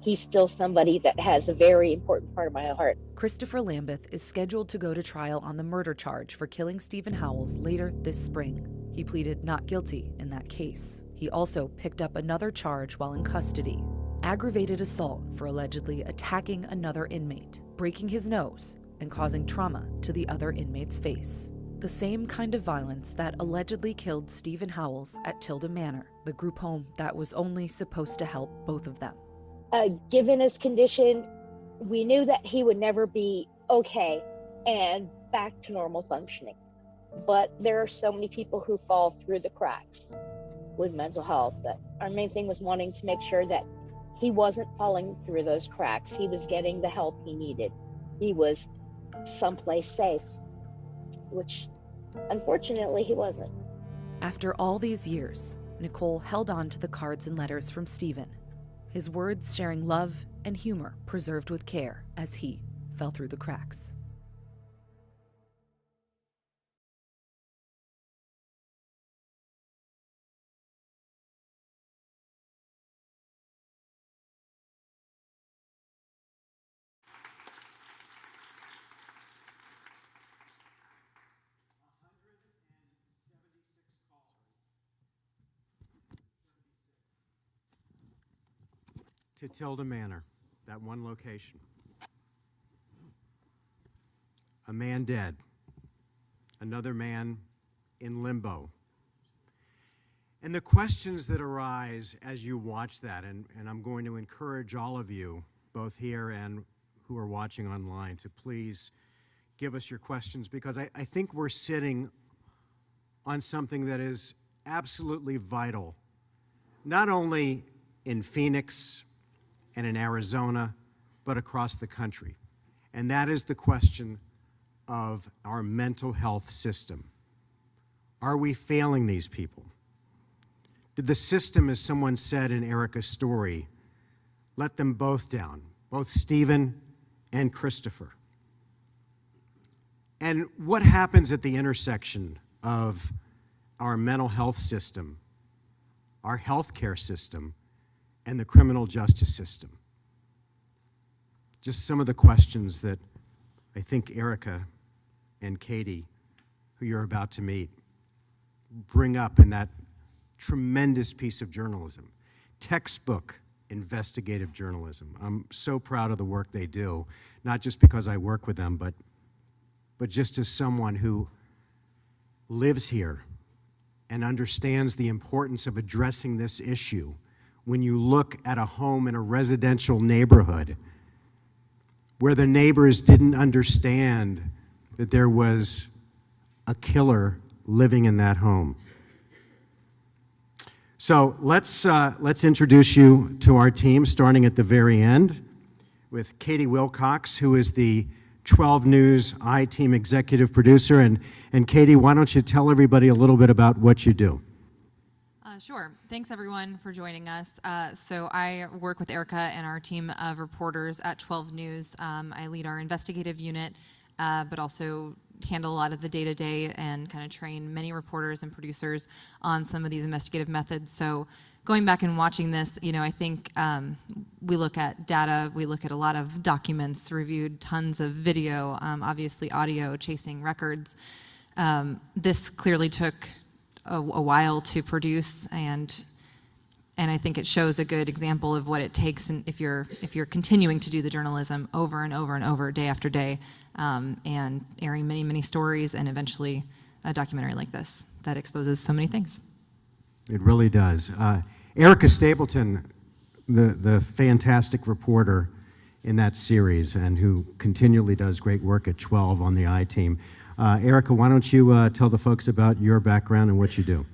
He's still somebody that has a very important part of my heart. Christopher Lambeth is scheduled to go to trial on the murder charge for killing Stephen Howells later this spring. He pleaded not guilty in that case. He also picked up another charge while in custody: aggravated assault for allegedly attacking another inmate, breaking his nose, and causing trauma to the other inmate's face. The same kind of violence that allegedly killed Stephen Howells at Tilda Manor, the group home that was only supposed to help both of them. Given his condition, we knew that he would never be okay and back to normal functioning. But there are so many people who fall through the cracks with mental health that our main thing was wanting to make sure that he wasn't falling through those cracks. He was getting the help he needed. He was someplace safe, which unfortunately he wasn't. After all these years, Nicole held on to the cards and letters from Stephen, his words sharing love and humor preserved with care as he fell through the cracks. To Tilda Manor, that one location. A man dead, another man in limbo. And the questions that arise as you watch that, and I'm going to encourage all of you, both here and who are watching online, to please give us your questions, because I think we're sitting on something that is absolutely vital, not only in Phoenix and in Arizona, but across the country. And that is the question of our mental health system. Are we failing these people? Did the system, as someone said in Erica's story, let them both down, both Stephen and Christopher? And what happens at the intersection of our mental health system, our healthcare system, and the criminal justice system? Just some of the questions that I think Erica and Katie, who you're about to meet, bring up in that tremendous piece of journalism, textbook investigative journalism. I'm so proud of the work they do, not just because I work with them, but just as someone who lives here and understands the importance of addressing this issue. When you look at a home in a residential neighborhood where the neighbors didn't understand that there was a killer living in that home. So let's introduce you to our team, starting at the very end with Katie Wilcox, who is the 12 News I-Team executive producer. And Katie, why don't you tell everybody a little bit about what you do? Sure. Thanks, everyone, for joining us. So I work with Erica and our team of reporters at 12 News. I lead our investigative unit, but also handle a lot of the day-to-day and kind of train many reporters and producers on some of these investigative methods. So going back and watching this, you know, I think we look at data, we look at a lot of documents, reviewed tons of video, obviously audio, chasing records. This clearly took a while to produce, and I think it shows a good example of what it takes, and if you're continuing to do the journalism over and over and over, day after day, and airing many stories, and eventually a documentary like this that exposes so many things. It really does. Erica Stapleton, the fantastic reporter in that series, and who continually does great work at 12 on the I-Team. Erica, why don't you tell the folks about your background and what you do?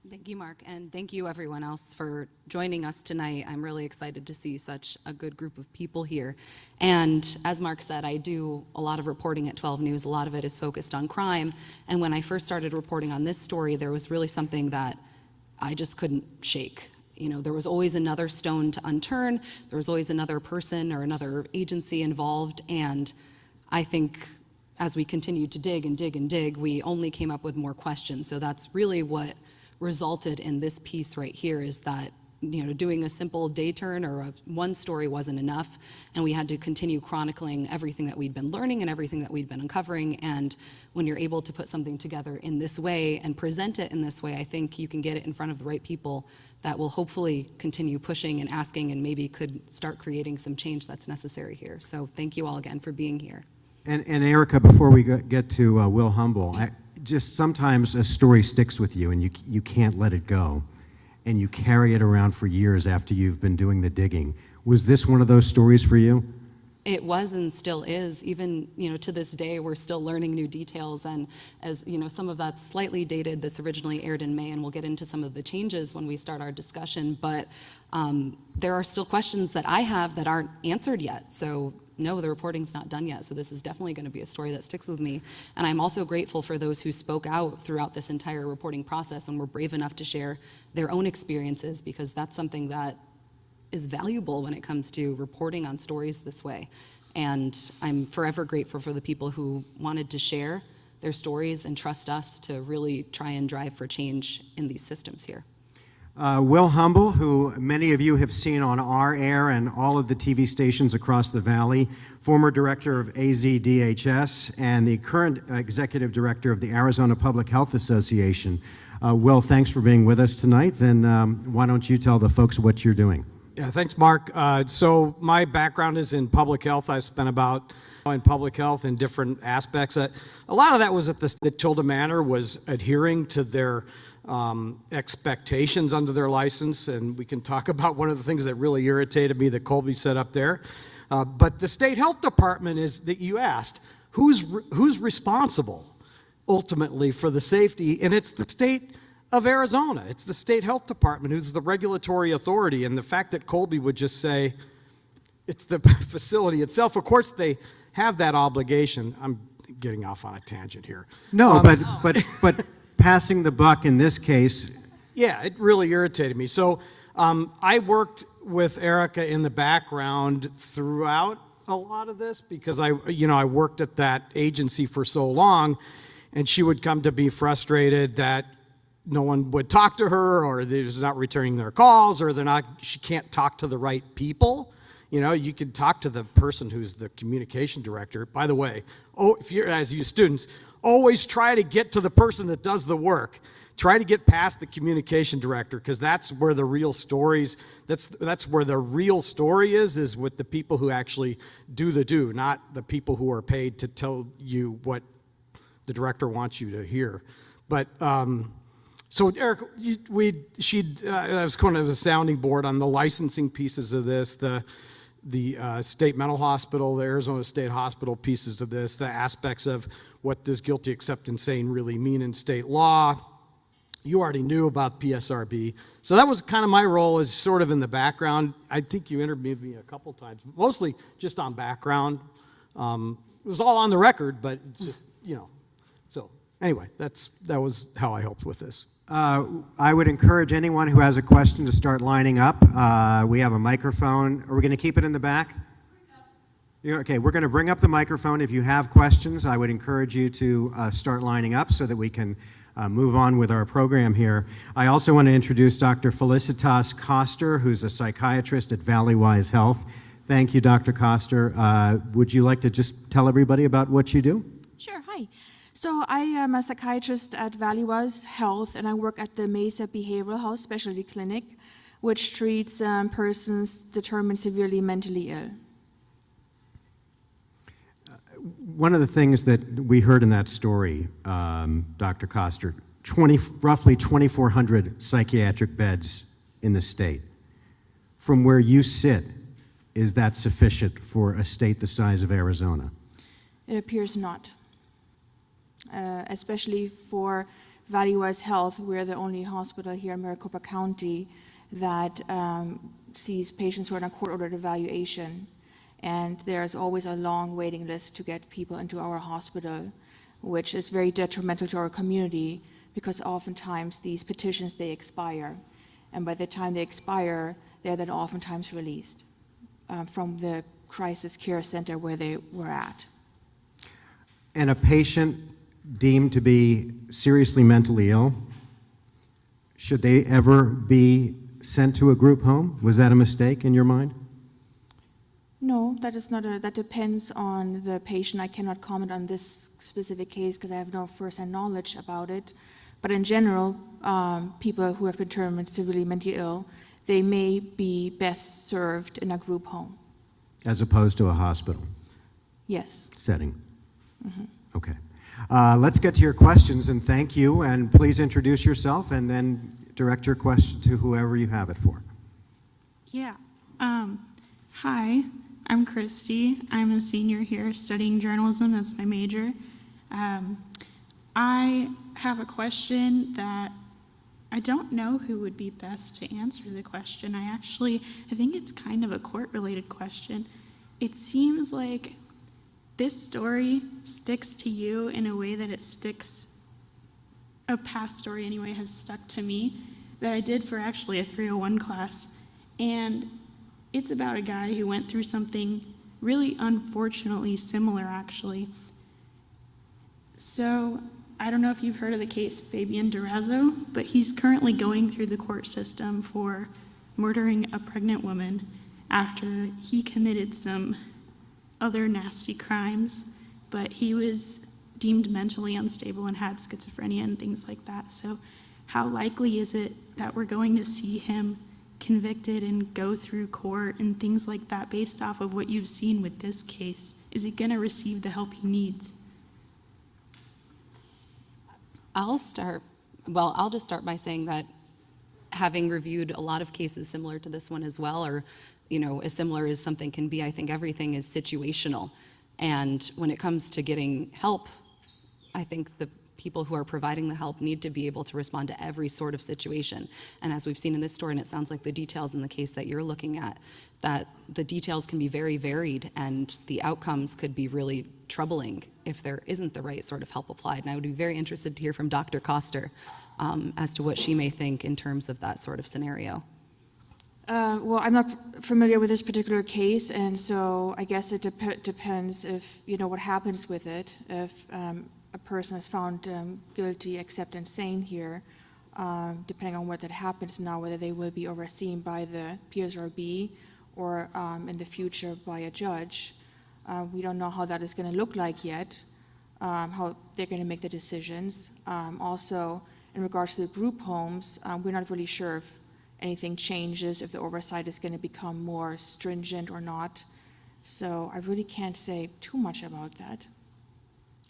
Thank you, Mark, and thank you everyone else for joining us tonight. I'm really excited to see such a good group of people here. And as Mark said, I do a lot of reporting at 12 News. A lot of it is focused on crime. And when I first started reporting on this story, there was really something that I just couldn't shake. You know, there was always another stone to unturn. There was always another person or another agency involved. And I think as we continued to dig and dig and dig, we only came up with more questions. So that's really what resulted in this piece right here, is that, you know, doing a simple day turn or one story wasn't enough, and we had to continue chronicling everything that we'd been learning and everything that we'd been uncovering. And when you're able to put something together in this way and present it in this way, I think you can get it in front of the right people that will hopefully continue pushing and asking, and maybe could start creating some change that's necessary here. So thank you all again for being here. And Erica, before we get to Will Humble, just sometimes a story sticks with you and you can't let it go, and you carry it around for years after you've been doing the digging. Was this one of those stories for you? It was and still is. Even, you know, to this day, we're still learning new details, and as you know, some of that's slightly dated. This originally aired in May, and we'll get into some of the changes when we start our discussion, but there are still questions that I have that aren't answered yet. So no, the reporting's not done yet, so this is definitely going to be a story that sticks with me. And I'm also grateful for those who spoke out throughout this entire reporting process and were brave enough to share their own experiences, because that's something that is valuable when it comes to reporting on stories this way. And I'm forever grateful for the people who wanted to share their stories and trust us to really try and drive for change in these systems here. Will Humble, who many of you have seen on our air and all of the TV stations across the valley, former director of AZDHS and the current executive director of the Arizona Public Health Association. Will, thanks for being with us tonight, and why don't you tell the folks what you're doing? Yeah, thanks, Mark. So my background is in public health. I spent about in public health in different aspects. A lot of that was at the Tilda Manor was adhering to their expectations under their license, and we can talk about one of the things that really irritated me that Colby said up there. But the state health department is that you asked, who's responsible ultimately for the safety, and it's the state of Arizona. It's the state health department who's the regulatory authority, and the fact that Colby would just say, it's the facility itself. Of course, they have that obligation. I'm getting off on a tangent here. No, but passing the buck in this case. Yeah, it really irritated me. So I worked with Erica in the background throughout a lot of this because I worked at that agency for so long, and she would come to be frustrated that no one would talk to her, or they're just not returning their calls, or she can't talk to the right people. You know, you can talk to the person who's the communication director. By the way, if you're, as you students, always try to get to the person that does the work. Try to get past the communication director, because that's where the real stories, that's where the real story is with the people who actually do, not the people who are paid to tell you what the director wants you to hear. But so Eric, I was kind of a sounding board on the licensing pieces of this, the state mental hospital, the Arizona State Hospital pieces of this, the aspects of what does guilty except insane really mean in state law. You already knew about PSRB. So that was kind of my role, as sort of in the background. I think you interviewed me a couple times, mostly just on background. It was all on the record, but it's just, So anyway, that was how I helped with this. I would encourage anyone who has a question to start lining up. We have a microphone. Are we going to keep it in the back? Okay, we're going to bring up the microphone. If you have questions, I would encourage you to start lining up so that we can move on with our program here. I also want to introduce Dr. Felicitas Koster, who's a psychiatrist at Valleywise Health. Thank you, Dr. Koster. Would you like to just tell everybody about what you do? Sure, hi. So I am a psychiatrist at Valleywise Health, and I work at the Mesa Behavioral Health Specialty Clinic, which treats persons determined severely mentally ill. One of the things that we heard in that story, Dr. Koster, roughly 2,400 psychiatric beds in the state. From where you sit, is that sufficient for a state the size of Arizona? It appears not. Especially for Valleywise Health, we're the only hospital here in Maricopa County that sees patients who are on a court-ordered evaluation. And there's always a long waiting list to get people into our hospital, which is very detrimental to our community because oftentimes these petitions, they expire. And by the time they expire, they're then oftentimes released from the crisis care center where they were at. And a patient deemed to be seriously mentally ill, should they ever be sent to a group home? Was that a mistake in your mind? No, that is not that depends on the patient. I cannot comment on this specific case because I have no first-hand knowledge about it. But in general, people who have been determined severely mentally ill, they may be best served in a group home. As opposed to a hospital? Yes. Setting? Mm-hmm. Okay. Let's get to your questions, and thank you, and please introduce yourself and then direct your question to whoever you have it for. Yeah. Hi, I'm Christy. I'm a senior here studying journalism. That's my major. I have a question that I don't know who would be best to answer the question. I think it's kind of a court-related question. It seems like this story sticks to you in a way that it sticks, a past story anyway, has stuck to me, that I did for actually a 301 class. And it's about a guy who went through something really unfortunately similar, actually. So I don't know if you've heard of the case Fabian Durazo, but he's currently going through the court system for murdering a pregnant woman after he committed some other nasty crimes, but he was deemed mentally unstable and had schizophrenia and things like that. So how likely is it that we're going to see him convicted and go through court and things like that based off of what you've seen with this case? Is he going to receive the help he needs? I'll just start by saying that having reviewed a lot of cases similar to this one as well, or as similar as something can be, I think everything is situational. And when it comes to getting help, I think the people who are providing the help need to be able to respond to every sort of situation. And as we've seen in this story, and it sounds like the details in the case that you're looking at, that the details can be very varied and the outcomes could be really troubling if there isn't the right sort of help applied. And I would be very interested to hear from Dr. Koster as to what she may think in terms of that sort of scenario. Well, I'm not familiar with this particular case, and so I guess it depends if, what happens with it. If a person is found guilty except insane here, depending on what that happens now, whether they will be overseen by the PSRB or in the future by a judge. We don't know how that is going to look like yet, how they're going to make the decisions. Also, in regards to the group homes, we're not really sure if anything changes, if the oversight is going to become more stringent or not. So I really can't say too much about that.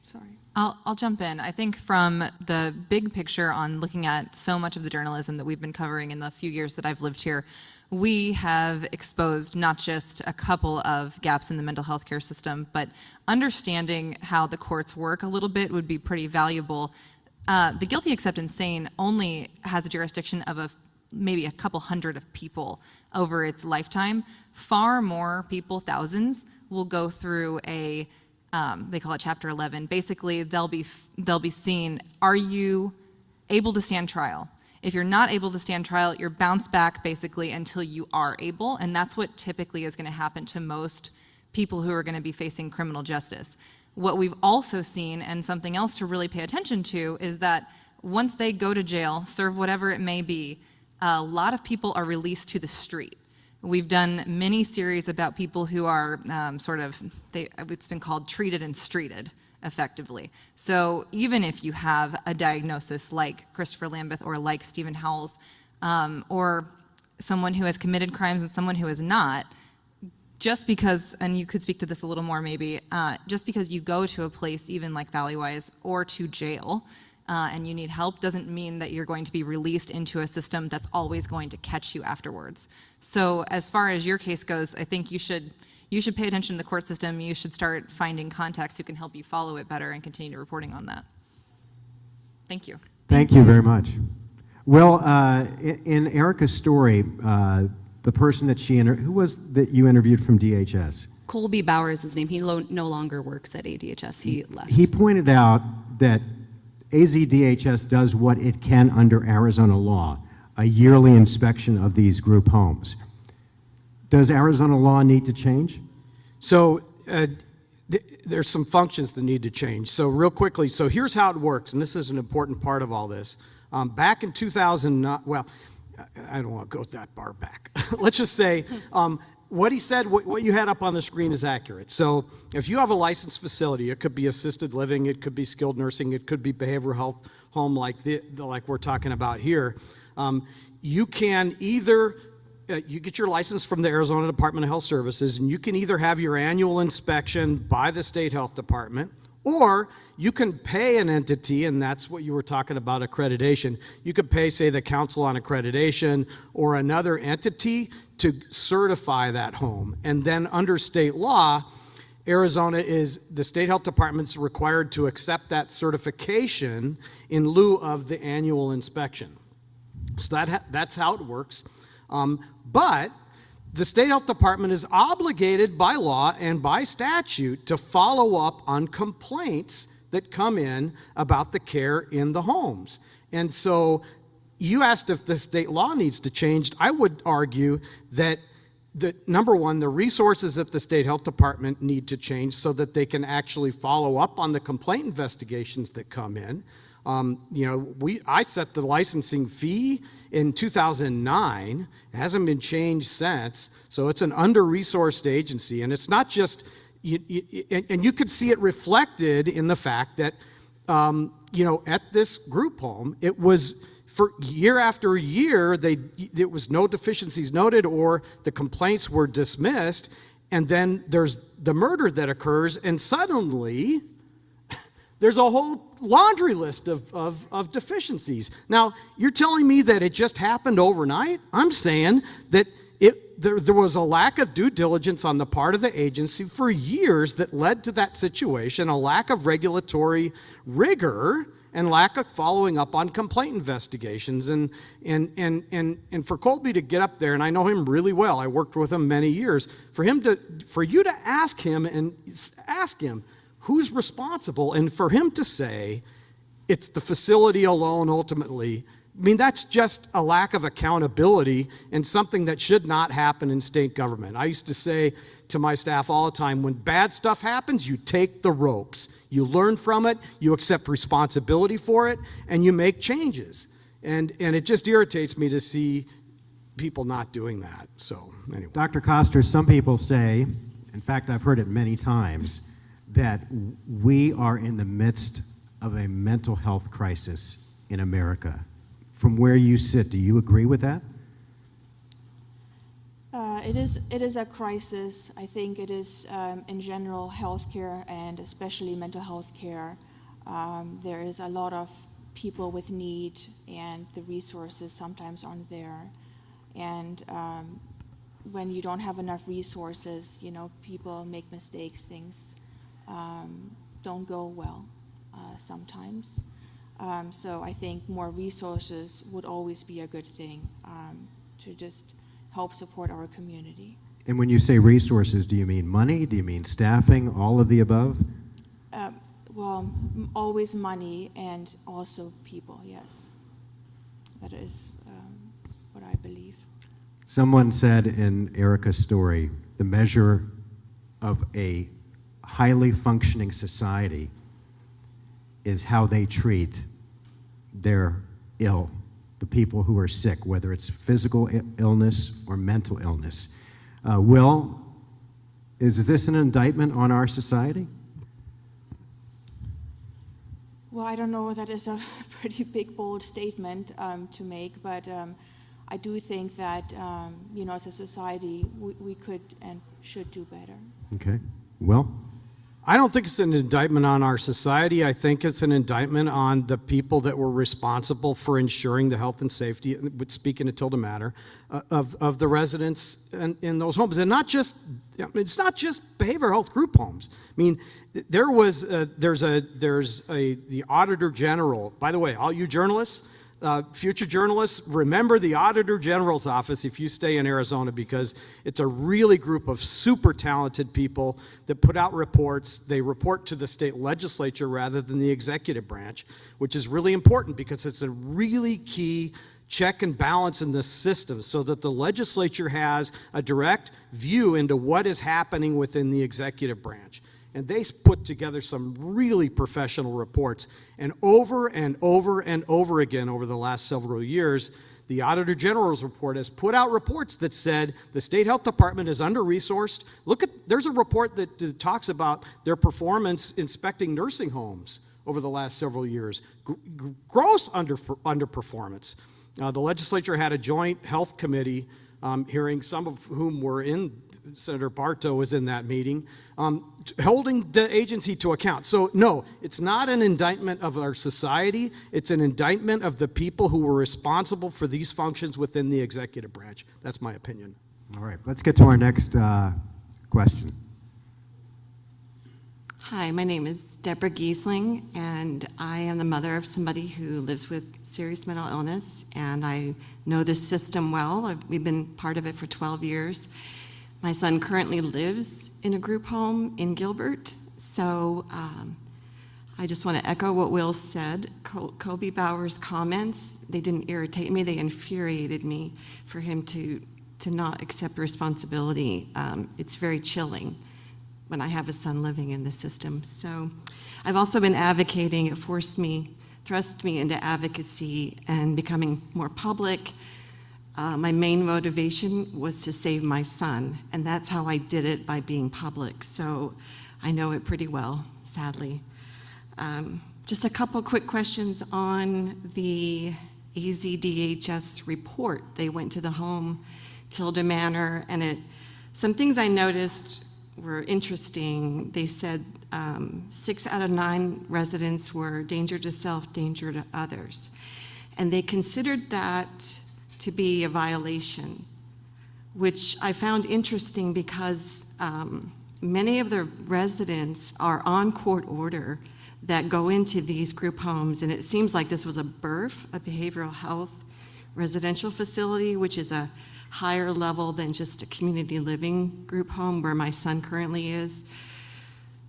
Sorry. I'll jump in. I think from the big picture on looking at so much of the journalism that we've been covering in the few years that I've lived here, we have exposed not just a couple of gaps in the mental health care system, but understanding how the courts work a little bit would be pretty valuable. The guilty except insane only has a jurisdiction of maybe a couple hundred of people over its lifetime. Far more people, thousands, will go through they call it Chapter 11. Basically, they'll be seen, are you able to stand trial? If you're not able to stand trial, you're bounced back basically until you are able, and that's what typically is going to happen to most people who are going to be facing criminal justice. What we've also seen, and something else to really pay attention to, is that once they go to jail, serve whatever it may be, a lot of people are released to the street. We've done many series about people who are it's been called treated and streeted, effectively. So even if you have a diagnosis like Christopher Lambeth or like Stephen Howells, or someone who has committed crimes and someone who has not, just because, and you could speak to this a little more maybe, just because you go to a place even like Valleywise or to jail, and you need help, doesn't mean that you're going to be released into a system that's always going to catch you afterwards. So as far as your case goes, I think you should pay attention to the court system. You should start finding contacts who can help you follow it better and continue reporting on that. Thank you. Thank you very much. Well, in Erica's story, the person that who was that you interviewed from DHS? Colby Bauer is his name. He no longer works at ADHS. He left. He pointed out that AZDHS does what it can under Arizona law, a yearly inspection of these group homes. Does Arizona law need to change? So there's some functions that need to change. So real quickly, so here's how it works, and this is an important part of all this. Back in 2009, well, I don't want to go that far back. Let's just say what he said, what you had up on the screen is accurate. So if you have a licensed facility, it could be assisted living, it could be skilled nursing, it could be behavioral health home like we're talking about here. You can either you get your license from the Arizona Department of Health Services, and you can either have your annual inspection by the state health department, or you can pay an entity, and that's what you were talking about, accreditation. You could pay, say, the Council on Accreditation or another entity to certify that home. And then under state law, the state health department's required to accept that certification in lieu of the annual inspection. So that's how it works. But the state health department is obligated by law and by statute to follow up on complaints that come in about the care in the homes. And so you asked if the state law needs to change. I would argue that number one, the resources at the state health department need to change so that they can actually follow up on the complaint investigations that come in. I set the licensing fee in 2009. It hasn't been changed since. So it's an under-resourced agency, and it's not just, and you could see it reflected in the fact that, at this group home, it was for year after year, there was no deficiencies noted or the complaints were dismissed, and then there's the murder that occurs, and suddenly there's a whole laundry list of deficiencies. Now, you're telling me that it just happened overnight? I'm saying that there was a lack of due diligence on the part of the agency for years that led to that situation, a lack of regulatory rigor and lack of following up on complaint investigations. And for Colby to get up there, and I know him really well, I worked with him many years, for you to ask him who's responsible, and for him to say it's the facility alone ultimately, I mean, that's just a lack of accountability and something that should not happen in state government. I used to say to my staff all the time, when bad stuff happens, you take the ropes. You learn from it, you accept responsibility for it, and you make changes. And it just irritates me to see people not doing that. So anyway. Dr. Koster, some people say, in fact, I've heard it many times, that we are in the midst of a mental health crisis in America. From where you sit, do you agree with that? It is a crisis. I think it is in general healthcare and especially mental health care. There is a lot of people with need, and the resources sometimes aren't there. And when you don't have enough resources, people make mistakes. Things don't go well sometimes. So I think more resources would always be a good thing to just help support our community. And when you say resources, do you mean money? Do you mean staffing? All of the above? Well, always money and also people, yes. That is what I believe. Someone said in Erica's story, the measure of a highly functioning society is how they treat their ill, the people who are sick, whether it's physical illness or mental illness. Will, is this an indictment on our society? Well, I don't know, that is a pretty big, bold statement to make, but I do think that, as a society, we could and should do better. Okay. Will? I don't think it's an indictment on our society. I think it's an indictment on the people that were responsible for ensuring the health and safety, speaking to Tilda Matter, of the residents in those homes. And it's not just behavioral health group homes. I mean, there's the Auditor General. By the way, all you journalists, future journalists, remember the Auditor General's office if you stay in Arizona, because it's a really group of super talented people that put out reports. They report to the state legislature rather than the executive branch, which is really important because it's a really key check and balance in the system so that the legislature has a direct view into what is happening within the executive branch. And they put together some really professional reports. And over and over and over again over the last several years, the Auditor General's report has put out reports that said the state health department is under-resourced. There's a report that talks about their performance inspecting nursing homes over the last several years. Gross underperformance. The legislature had a joint health committee hearing, some of whom were in, Senator Bartow was in that meeting, holding the agency to account. So no, it's not an indictment of our society. It's an indictment of the people who were responsible for these functions within the executive branch. That's my opinion. All right, let's get to our next question. Hi, my name is Deborah Giesling, and I am the mother of somebody who lives with serious mental illness, and I know this system well. We've been part of it for 12 years. My son currently lives in a group home in Gilbert, so I just want to echo what Will said. Colby Bauer's comments, they didn't irritate me, they infuriated me for him to not accept responsibility. It's very chilling when I have a son living in the system. So I've also been advocating. It thrust me into advocacy and becoming more public. My main motivation was to save my son, and that's how I did it, by being public. So I know it pretty well, sadly. Just a couple quick questions on the AZDHS report. They went to the home, Tilda Manor, and some things I noticed were interesting. They said 6 out of 9 residents were danger to self, danger to others. And they considered that to be a violation, which I found interesting because many of the residents are on court order. that go into these group homes, and it seems like this was a BRF, a behavioral health residential facility, which is a higher level than just a community living group home where my son currently is.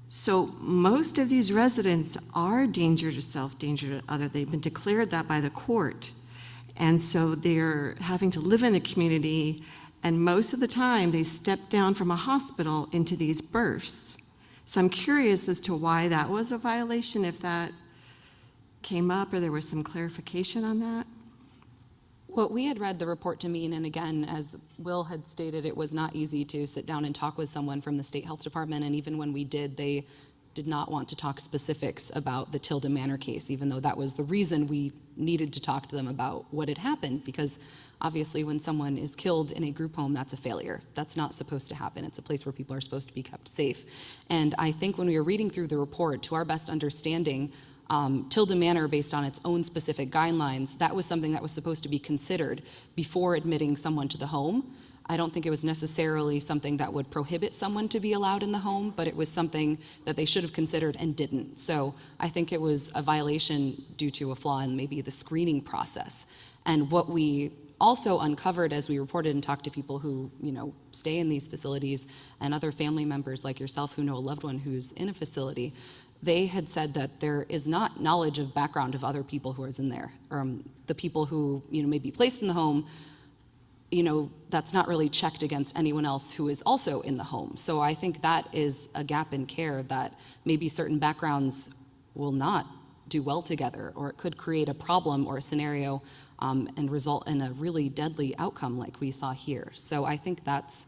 So most of these residents are danger to self, danger to other. They've been declared that by the court. And so they're having to live in the community, and most of the time they step down from a hospital into these BRFs. So I'm curious as to why that was a violation, if that came up or there was some clarification on that. What we had read the report to mean, and again, as Will had stated, it was not easy to sit down and talk with someone from the state health department, and even when we did, they did not want to talk specifics about the Tilda Manor case, even though that was the reason we needed to talk to them about what had happened, because obviously when someone is killed in a group home, that's a failure. That's not supposed to happen. It's a place where people are supposed to be kept safe. And I think when we were reading through the report, to our best understanding, Tilda Manor, based on its own specific guidelines, that was something that was supposed to be considered before admitting someone to the home. I don't think it was necessarily something that would prohibit someone to be allowed in the home, but it was something that they should have considered and didn't. So I think it was a violation due to a flaw in maybe the screening process. And what we also uncovered as we reported and talked to people who, stay in these facilities and other family members like yourself who know a loved one who's in a facility, they had said that there is not knowledge of background of other people who are in there. The people who, may be placed in the home, that's not really checked against anyone else who is also in the home. So I think that is a gap in care, that maybe certain backgrounds will not do well together, or it could create a problem or a scenario and result in a really deadly outcome like we saw here. So I think that's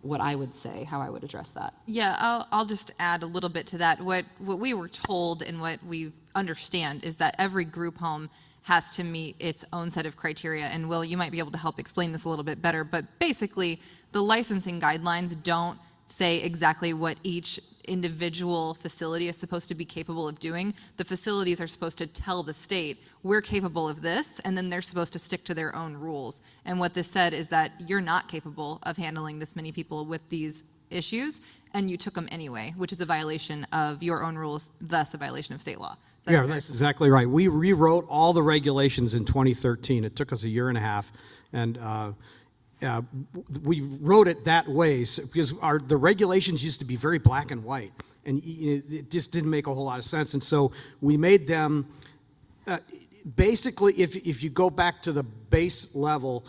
what I would say, how I would address that. Yeah, I'll just add a little bit to that. What we were told and what we understand is that every group home has to meet its own set of criteria. And Will, you might be able to help explain this a little bit better, but basically the licensing guidelines don't say exactly what each individual facility is supposed to be capable of doing. The facilities are supposed to tell the state, we're capable of this, and then they're supposed to stick to their own rules. And what this said is that you're not capable of handling this many people with these issues, and you took them anyway, which is a violation of your own rules, thus a violation of state law. Yeah, that's exactly right. We rewrote all the regulations in 2013. It took us a year and a half, and we wrote it that way because the regulations used to be very black and white, and it just didn't make a whole lot of sense. And so we made them basically, if you go back to the base level,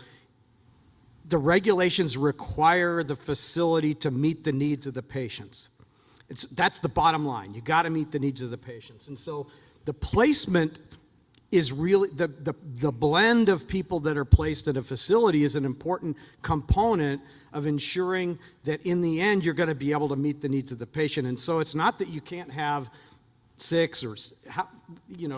the regulations require the facility to meet the needs of the patients. That's the bottom line. You got to meet the needs of the patients. And so the placement is really, the blend of people that are placed at a facility is an important component of ensuring that in the end you're going to be able to meet the needs of the patient. And so it's not that you can't have 6 or,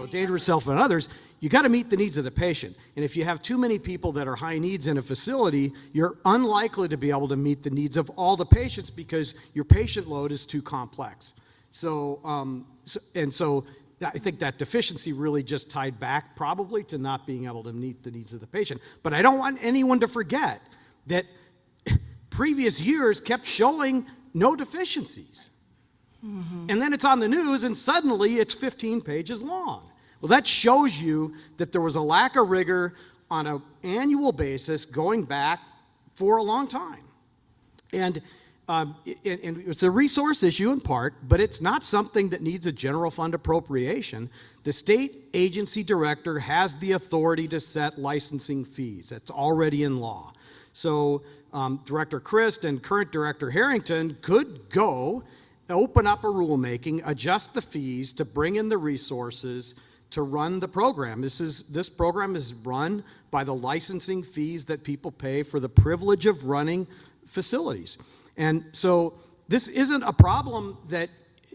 dangerous self and others. You got to meet the needs of the patient. And if you have too many people that are high needs in a facility, you're unlikely to be able to meet the needs of all the patients because your patient load is too complex. So I think that deficiency really just tied back probably to not being able to meet the needs of the patient. But I don't want anyone to forget that previous years kept showing no deficiencies. Mm-hmm. And then it's on the news and suddenly it's 15 pages long. Well, that shows you that there was a lack of rigor on an annual basis going back for a long time. And it's a resource issue in part, but it's not something that needs a general fund appropriation. The state agency director has the authority to set licensing fees. That's already in law. So Director Christ and current Director Harrington could go open up a rulemaking, adjust the fees to bring in the resources to run the program. This program is run by the licensing fees that people pay for the privilege of running facilities. And so this isn't a problem that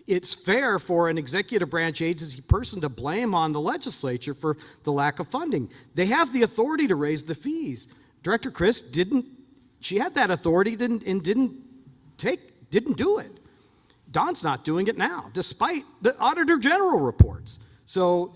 it's fair for an executive branch agency person to blame on the legislature for the lack of funding. They have the authority to raise the fees. Director Christ she had that authority didn't do it. Don's not doing it now, despite the Auditor General reports. So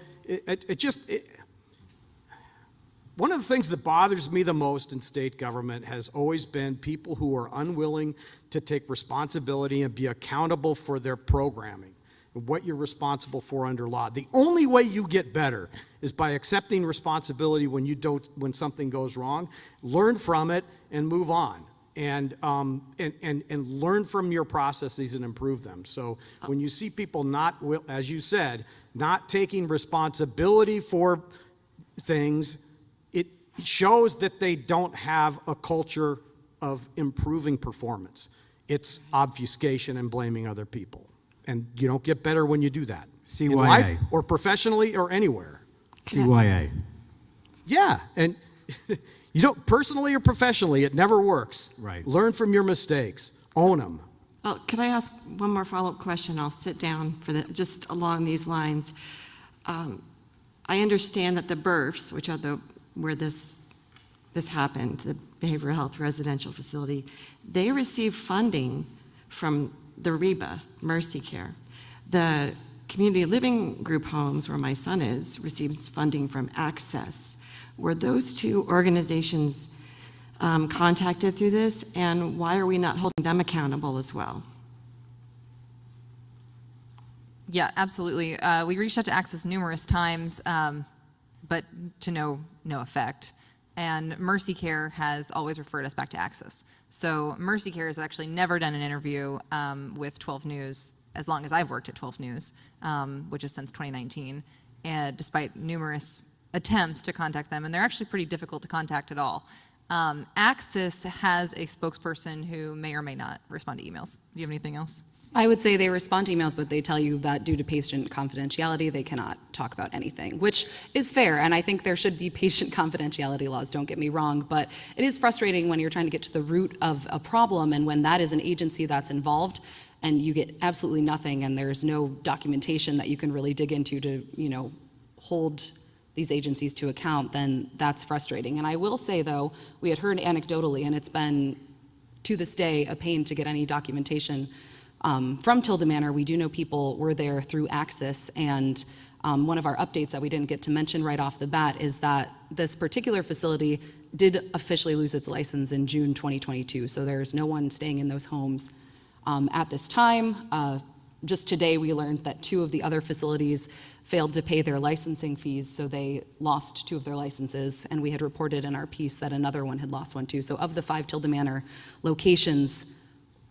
one of the things that bothers me the most in state government has always been people who are unwilling to take responsibility and be accountable for their programming. and what you're responsible for under law. The only way you get better is by accepting responsibility when something goes wrong, learn from it, and move on. And learn from your processes and improve them. So when you see people not, as you said, not taking responsibility for things, it shows that they don't have a culture of improving performance. It's obfuscation and blaming other people. And you don't get better when you do that. CYA. In life or professionally or anywhere. CYA. Yeah, and you don't, personally or professionally, it never works. Right. Learn from your mistakes. Own them. Well, could I ask one more follow-up question? I'll sit down for just along these lines. I understand that the BRFs, which are where this happened, the Behavioral Health Residential Facility, they receive funding from the REBA, Mercy Care. The community living group homes, where my son is, receives funding from Access. Were those two organizations contacted through this, and why are we not holding them accountable as well? Yeah, absolutely. We reached out to Access numerous times, but to no effect. And Mercy Care has always referred us back to Access. So Mercy Care has actually never done an interview with 12 News as long as I've worked at 12 News, which is since 2019, and despite numerous attempts to contact them, and they're actually pretty difficult to contact at all. Access has a spokesperson who may or may not respond to emails. Do you have anything else? I would say they respond to emails, but they tell you that due to patient confidentiality, they cannot talk about anything, which is fair. And I think there should be patient confidentiality laws, don't get me wrong, but it is frustrating when you're trying to get to the root of a problem, and when that is an agency that's involved and you get absolutely nothing, and there's no documentation that you can really dig into to, hold these agencies to account, then that's frustrating. And I will say, though, we had heard anecdotally, and it's been, to this day, a pain to get any documentation from Tilden Manor. We do know people were there through Access, and one of our updates that we didn't get to mention right off the bat is that this particular facility did officially lose its license in June 2022, so there's no one staying in those homes at this time. Just today we learned that 2 of the other facilities failed to pay their licensing fees, so they lost 2 of their licenses, and we had reported in our piece that another one had lost one too. So of the 5 Tilden Manor locations,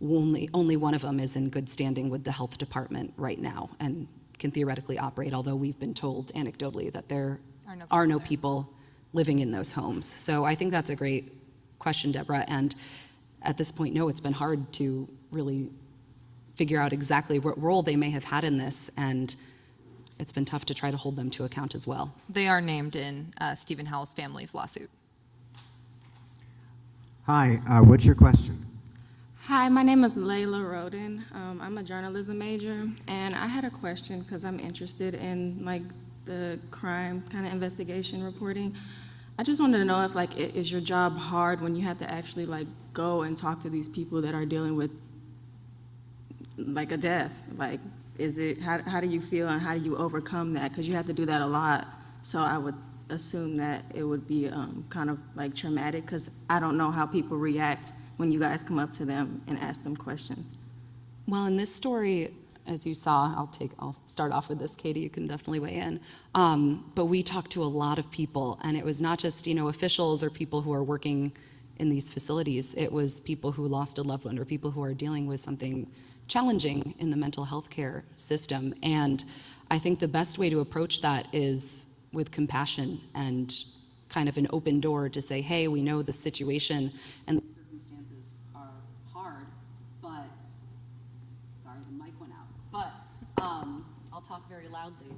only one of them is in good standing with the health department right now and can theoretically operate, although we've been told anecdotally that there are no people living in those homes. So I think that's a great question, Deborah, and at this point, no, it's been hard to really figure out exactly what role they may have had in this, and it's been tough to try to hold them to account as well. They are named in Stephen Howells' family's lawsuit. Hi, what's your question? Hi, my name is Layla Roden. I'm a journalism major, and I had a question because I'm interested in the crime kind of investigation reporting. I just wanted to know if is your job hard when you have to actually go and talk to these people that are dealing with a death? Is it, how do you feel and how do you overcome that? Because you have to do that a lot. So I would assume that it would be kind of traumatic, because I don't know how people react when you guys come up to them and ask them questions. Well, in this story, as you saw, I'll start off with this, Katie, you can definitely weigh in. But we talked to a lot of people, and it was not just, officials or people who are working in these facilities. It was people who lost a loved one or people who are dealing with something challenging in the mental health care system. And I think the best way to approach that is with compassion and kind of an open door to say, hey, we know the situation and the circumstances are hard, but, sorry, the mic went out, but I'll talk very loudly.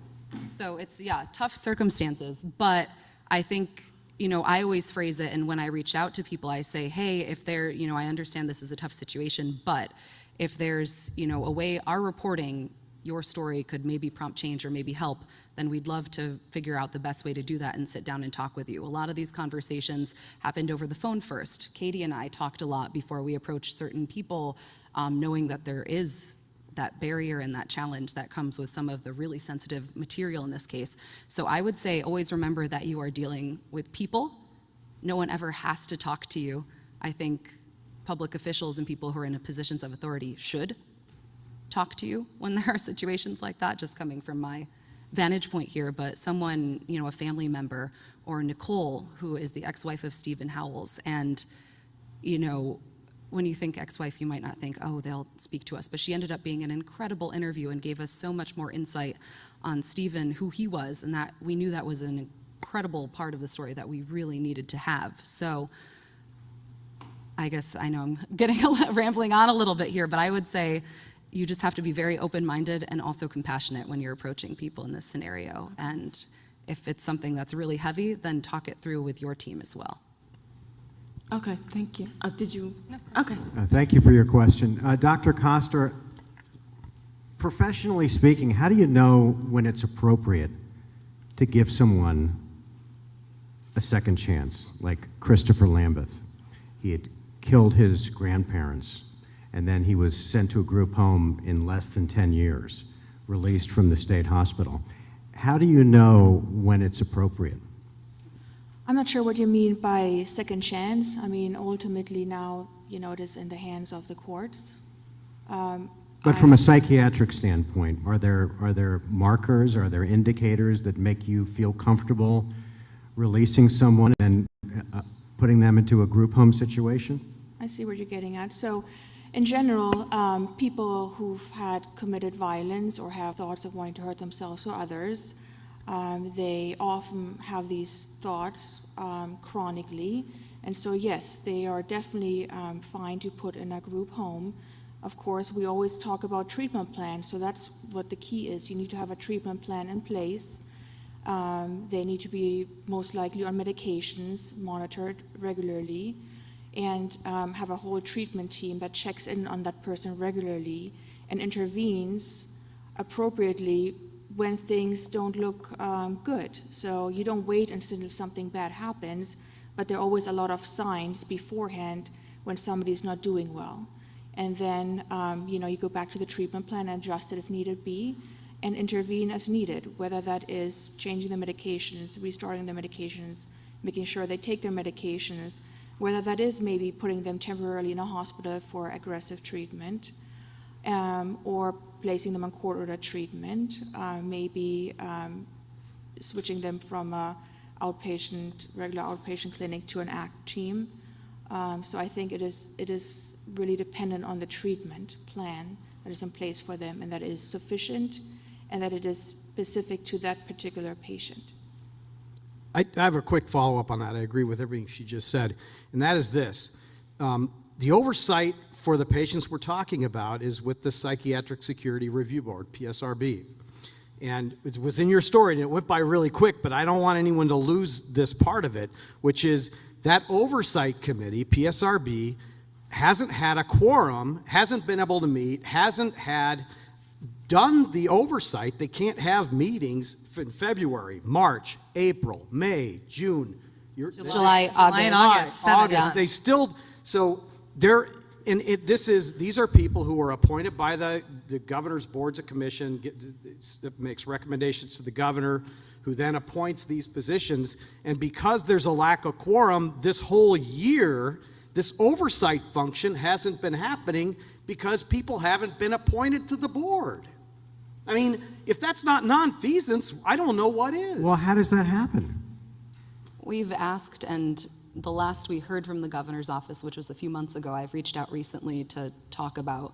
So it's, tough circumstances, but I think, I always phrase it, and when I reach out to people, I say, hey, if they're, I understand this is a tough situation, but if there's, a way our reporting your story could maybe prompt change or maybe help, then we'd love to figure out the best way to do that and sit down and talk with you. A lot of these conversations happened over the phone first. Katie and I talked a lot before we approached certain people, knowing that there is that barrier and that challenge that comes with some of the really sensitive material in this case. So I would say always remember that you are dealing with people. No one ever has to talk to you. I think public officials and people who are in positions of authority should talk to you when there are situations like that, just coming from my vantage point here, but someone, a family member, or Nicole, who is the ex-wife of Stephen Howells, and, when you think ex-wife, you might not think, oh, they'll speak to us, but she ended up being an incredible interview and gave us so much more insight on Stephen, who he was, and that we knew that was an incredible part of the story that we really needed to have. So I guess I know I'm getting rambling on a little bit here, but I would say you just have to be very open-minded and also compassionate when you're approaching people in this scenario. And if it's something that's really heavy, then talk it through with your team as well. Okay, thank you. Did you? Okay. Thank you for your question. Dr. Koster, professionally speaking, how do you know when it's appropriate to give someone a second chance, like Christopher Lambeth? He had killed his grandparents, and then he was sent to a group home in less than 10 years, released from the state hospital. How do you know when it's appropriate? I'm not sure what you mean by second chance. I mean, ultimately now, it is in the hands of the courts. But from a psychiatric standpoint, are there markers, are there indicators that make you feel comfortable releasing someone and putting them into a group home situation? I see what you're getting at. So, in general, people who've had committed violence or have thoughts of wanting to hurt themselves or others, they often have these thoughts chronically. And so, yes, they are definitely fine to put in a group home. Of course, we always talk about treatment plans, so that's what the key is. You need to have a treatment plan in place. They need to be most likely on medications, monitored regularly, and have a whole treatment team that checks in on that person regularly and intervenes appropriately when things don't look good. So you don't wait until something bad happens, but there are always a lot of signs beforehand when somebody's not doing well. And then, you go back to the treatment plan and adjust it if needed be, and intervene as needed, whether that is changing the medications, restarting the medications, making sure they take their medications, whether that is maybe putting them temporarily in a hospital for aggressive treatment, or placing them on court-ordered treatment, maybe switching them from a regular outpatient clinic to an ACT team. So I think it is really dependent on the treatment plan that is in place for them, and that it is sufficient and that it is specific to that particular patient. I have a quick follow-up on that. I agree with everything she just said, and that is this. The oversight for the patients we're talking about is with the Psychiatric Security Review Board, PSRB. And it was in your story, and it went by really quick, but I don't want anyone to lose this part of it, which is that oversight committee, PSRB, hasn't had a quorum, hasn't been able to meet, hasn't had done the oversight. They can't have meetings in February, March, April, May, June. July, August. August. They still, so they're, and these are people who are appointed by the governor's boards of commission, makes recommendations to the governor, who then appoints these positions. And because there's a lack of quorum this whole year, this oversight function hasn't been happening because people haven't been appointed to the board. I mean, if that's not nonfeasance, I don't know what is. Well, how does that happen? We've asked, and the last we heard from the governor's office, which was a few months ago, I've reached out recently to talk about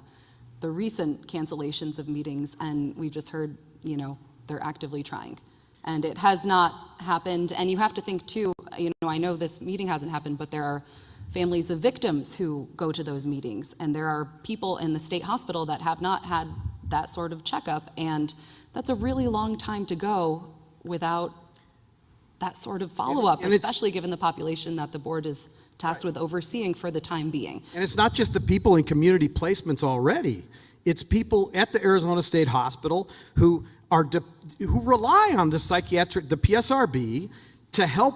the recent cancellations of meetings, and we've just heard, they're actively trying. And it has not happened, and you have to think too, I know this meeting hasn't happened, but there are families of victims who go to those meetings, and there are people in the state hospital that have not had that sort of checkup, and that's a really long time to go without that sort of follow-up, especially given the population that the board is tasked with overseeing for the time being. And it's not just the people in community placements already. It's people at the Arizona State Hospital who rely on the PSRB to help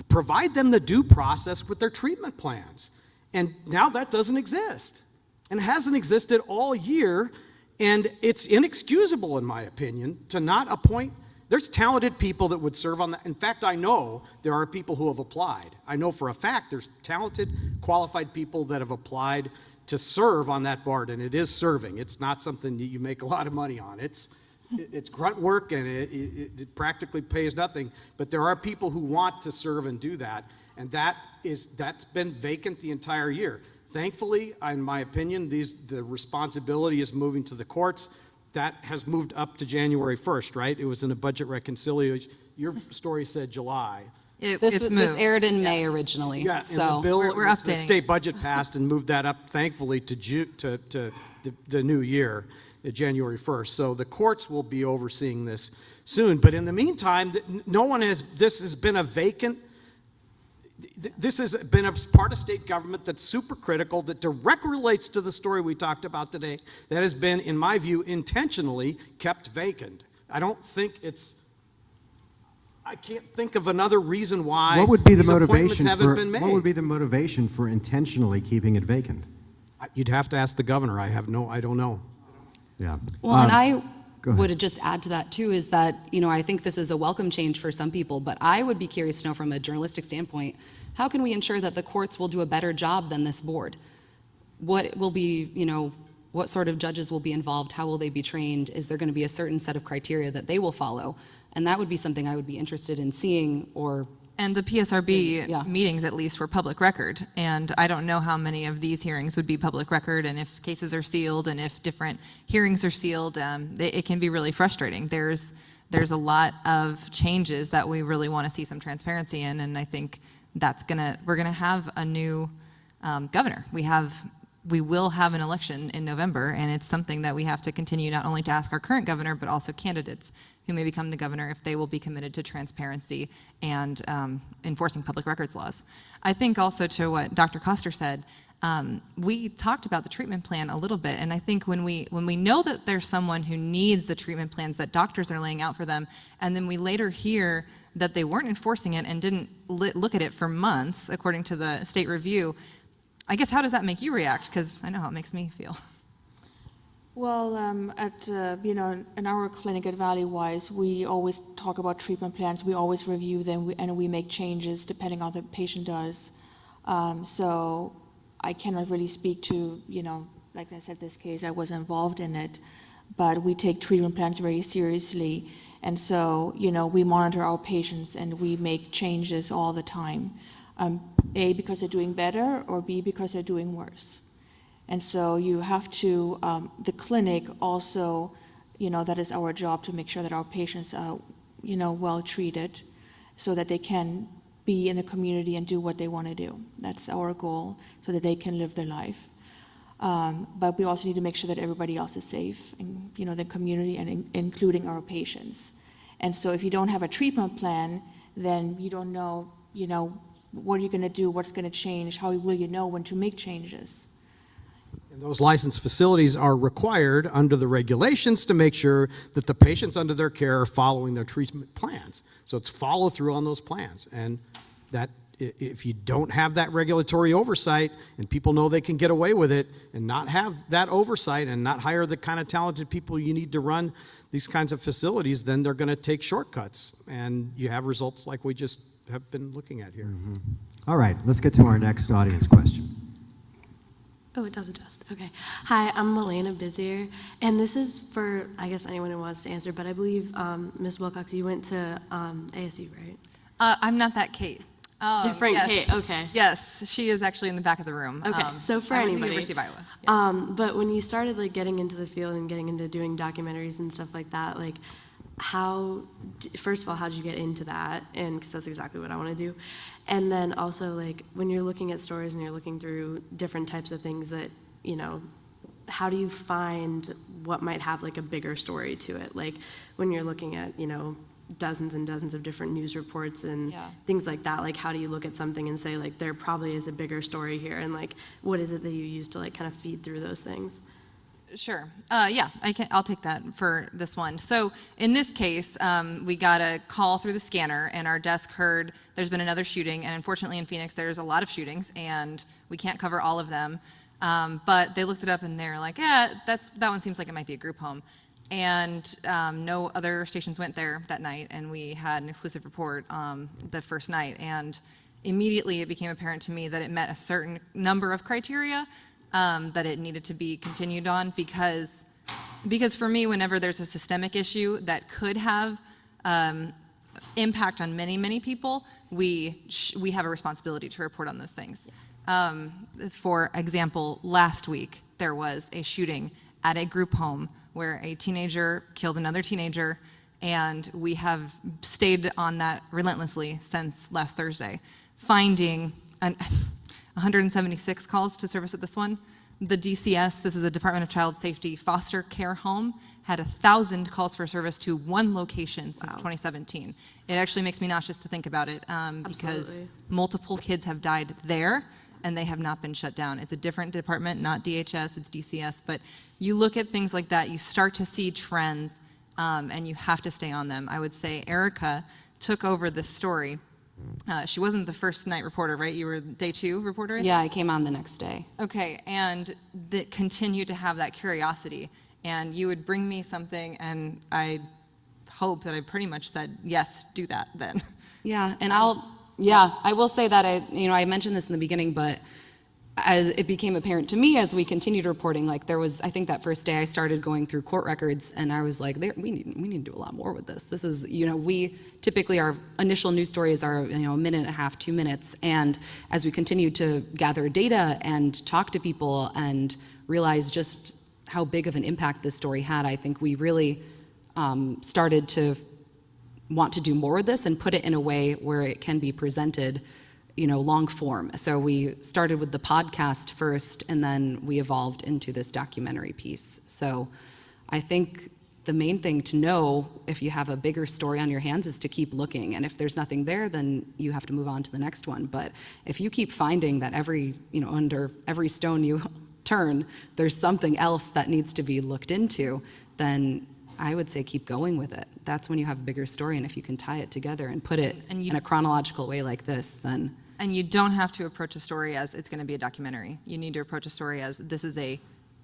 provide them the due process with their treatment plans. And now that doesn't exist, and hasn't existed all year. And it's inexcusable, in my opinion, to not appoint. There's talented people that would serve on that. In fact, I know there are people who have applied. I know for a fact there's talented, qualified people that have applied to serve on that board, and it is serving. It's not something that you make a lot of money on. It's grunt work, and it practically pays nothing, but there are people who want to serve and do that, and that's been vacant the entire year. Thankfully, in my opinion, the responsibility is moving to the courts. That has moved up to January 1st, right? It was in a budget reconciliation. Your story said July. This aired in May originally. Yeah, so and the bill, we're the updating. state budget passed and moved that up, thankfully, to the new year, January 1st. So the courts will be overseeing this soon. But in the meantime, this has been a vacant. This has been a part of state government that's super critical, that directly relates to the story we talked about today, that has been, in my view, intentionally kept vacant. I can't think of another reason why What would be the these appointments motivation haven't for been made. what would be the motivation for intentionally keeping it vacant? You'd have to ask the governor. I don't know. Yeah. Well, and I go ahead. would just add to that too, is that, I think this is a welcome change for some people, but I would be curious to know from a journalistic standpoint, how can we ensure that the courts will do a better job than this board? What will be, what sort of judges will be involved? How will they be trained? Is there going to be a certain set of criteria that they will follow? And that would be something I would be interested in seeing. And the PSRB meetings, at least, were public record. And I don't know how many of these hearings would be public record, and if cases are sealed, and if different hearings are sealed, it can be really frustrating. There's a lot of changes that we really want to see some transparency in, and I think we're gonna have a new governor. We will have an election in November, and it's something that we have to continue not only to ask our current governor, but also candidates who may become the governor, if they will be committed to transparency and enforcing public records laws. I think also to what Dr. Koster said, we talked about the treatment plan a little bit, and I think when we know that there's someone who needs the treatment plans that doctors are laying out for them, and then we later hear that they weren't enforcing it and didn't look at it for months, according to the state review, I guess, how does that make you react? Because I know how it makes me feel. Well, in our clinic at Valleywise, we always talk about treatment plans. We always review them, and we make changes depending on what the patient does. So I cannot really speak to, like I said, this case, I wasn't involved in it, but we take treatment plans very seriously. And so, we monitor our patients and we make changes all the time. A, because they're doing better, or B, because they're doing worse. And so you have to, the clinic also, that is our job, to make sure that our patients are, well treated so that they can be in the community and do what they want to do. That's our goal, so that they can live their life. But we also need to make sure that everybody else is safe, in, the community, and including our patients. And so if you don't have a treatment plan, then you don't know, what are you going to do, what's going to change, how will you know when to make changes? And those licensed facilities are required under the regulations to make sure that the patients under their care are following their treatment plans. So it's follow through on those plans. And that if you don't have that regulatory oversight, and people know they can get away with it and not have that oversight and not hire the kind of talented people you need to run these kinds of facilities, then they're going to take shortcuts. And you have results like we just have been looking at here. Mm-hmm. All right, let's get to our next audience question. Oh, it does adjust. Okay. Hi, I'm Melena Bizier, and this is for, I guess, anyone who wants to answer, but I believe, Ms. Wilcox, you went to ASU, right? I'm not that Kate. Different yes. Kate, okay. Yes, she is actually in the back of the room. Okay, so for I went to the anybody. University of Iowa. But when you started getting into the field and getting into doing documentaries and stuff like that, first of all, how did you get into that? And because that's exactly what I want to do. And then also, when you're looking at stories and you're looking through different types of things that, how do you find what might have a bigger story to it? When you're looking at, dozens and dozens of different news reports and things like that, how do you look at something and say, there probably is a bigger story here? And what is it that you use to kind of feed through those things? Sure. Yeah, I'll take that for this one. So in this case, we got a call through the scanner, and our desk heard there's been another shooting. And unfortunately, in Phoenix, there's a lot of shootings, and we can't cover all of them. But they looked it up, and they're like, yeah, that one seems like it might be a group home. And no other stations went there that night, and we had an exclusive report the first night. And immediately, it became apparent to me that it met a certain number of criteria. that it needed to be continued on because for me, whenever there's a systemic issue that could have impact on many, many people, we have a responsibility to report on those things. For example, last week, there was a shooting at a group home where a teenager killed another teenager, and we have stayed on that relentlessly since last Thursday, finding 176 calls to service at this one. The DCS, this is the Department of Child Safety foster care home, had 1,000 calls for service to one location since 2017. It actually makes me nauseous to think about it because multiple kids have died there and they have not been shut down. It's a different department, not DHS, it's DCS, but you look at things like that, you start to see trends and you have to stay on them. I would say Erica took over this story. She wasn't the first night reporter, right? You were day 2 reporter? Yeah, I came on the next day. Okay, and that continued to have that curiosity. And you would bring me something, and I hope that I pretty much said, yes, do that then. Yeah, and I will say that I mentioned this in the beginning, but as it became apparent to me as we continued reporting, like there was, I think that first day I started going through court records and I was like, we need to do a lot more with this. This is, we typically, our initial news stories are, a minute and a half, 2 minutes. And as we continued to gather data and talk to people and realize just how big of an impact this story had, I think we really started to want to do more with this and put it in a way where it can be presented long form. So we started with the podcast first, and then we evolved into this documentary piece. So I think the main thing to know if you have a bigger story on your hands is to keep looking. And if there's nothing there, then you have to move on to the next one. But if you keep finding that under every stone you turn, there's something else that needs to be looked into, then I would say keep going with it. That's when you have a bigger story. And if you can tie it together and put it in a chronological way like this, then... And you don't have to approach a story as it's going to be a documentary. You need to approach a story as this is a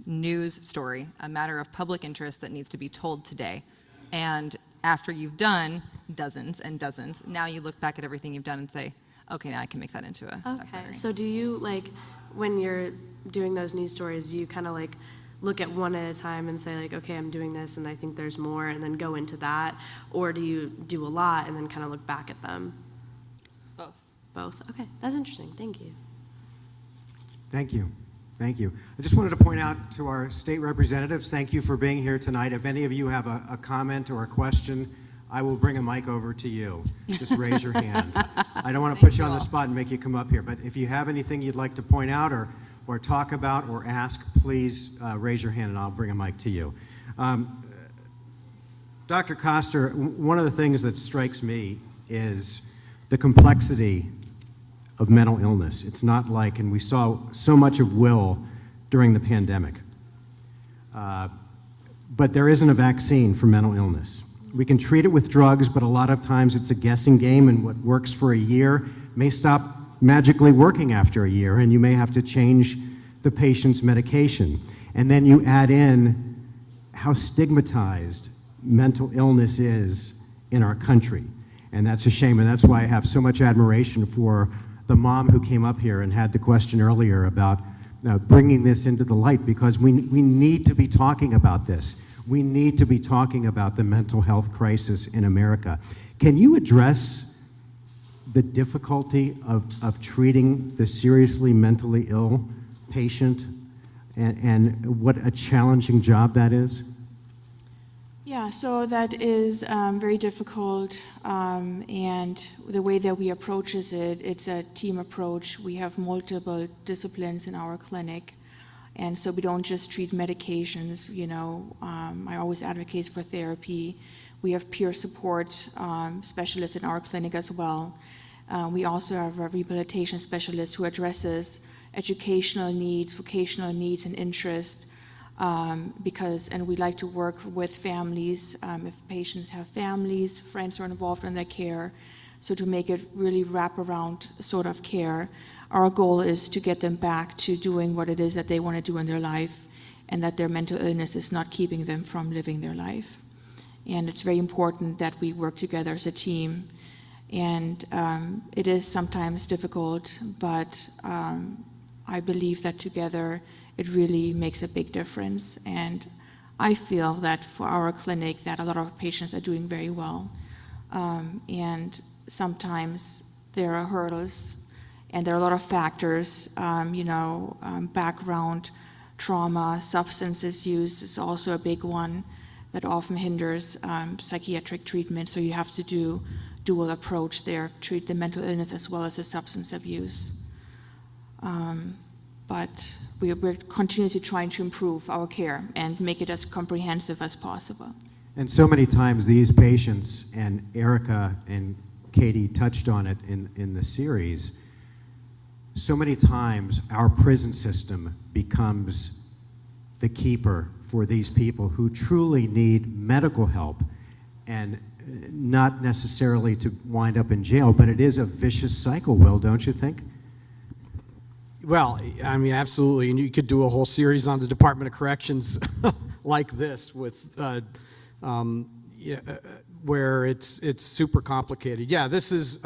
news story, a matter of public interest that needs to be told today. And after you've done dozens and dozens, now you look back at everything you've done and say, okay, now I can make that into a documentary. So do you, when you're doing those news stories, do you kind of look at one at a time and say okay, I'm doing this and I think there's more, and then go into that? Or do you do a lot and then kind of look back at them? Both. Okay, that's interesting. Thank you. Thank you. Thank you. I just wanted to point out to our state representatives, thank you for being here tonight. If any of you have a comment or a question, I will bring a mic over to you. Just raise your hand. I don't want to put you on the spot and make you come up here, but if you have anything you'd like to point out or talk about or ask, please raise your hand and I'll bring a mic to you. Dr. Koster, one of the things that strikes me is the complexity of mental illness. It's not and we saw so much of Will during the pandemic. But there isn't a vaccine for mental illness. We can treat it with drugs, but a lot of times it's a guessing game, and what works for a year may stop magically working after a year, and you may have to change the patient's medication. And then you add in how stigmatized mental illness is in our country. And that's a shame, and that's why I have so much admiration for the mom who came up here and had the question earlier about bringing this into the light, because we need to be talking about this. We need to be talking about the mental health crisis in America. Can you address the difficulty of treating the seriously mentally ill patient and what a challenging job that is? Yeah, so that is very difficult, and the way that we approach it's a team approach. We have multiple disciplines in our clinic, and so we don't just treat medications, I always advocate for therapy. We have peer support specialists in our clinic as well. We also have a rehabilitation specialist who addresses educational needs, vocational needs, and interests. And we like to work with families, if patients have families, friends are involved in their care, so to make it really wraparound sort of care. Our goal is to get them back to doing what it is that they want to do in their life, and that their mental illness is not keeping them from living their life. And it's very important that we work together as a team, and it is sometimes difficult, but I believe that together it really makes a big difference. And I feel that for our clinic that a lot of patients are doing very well. And sometimes there are hurdles and there are a lot of factors, background trauma, substances use is also a big one that often hinders psychiatric treatment. So you have to do dual approach there, treat the mental illness as well as the substance abuse. But we're continuously trying to improve our care and make it as comprehensive as possible. And so many times these patients, and Erica and Katie touched on it in the series, so many times our prison system becomes the keeper for these people who truly need medical help, and not necessarily to wind up in jail, but it is a vicious cycle, Will, don't you think? Well, I mean, absolutely, and you could do a whole series on the Department of Corrections like this, with where it's super complicated. Yeah, this is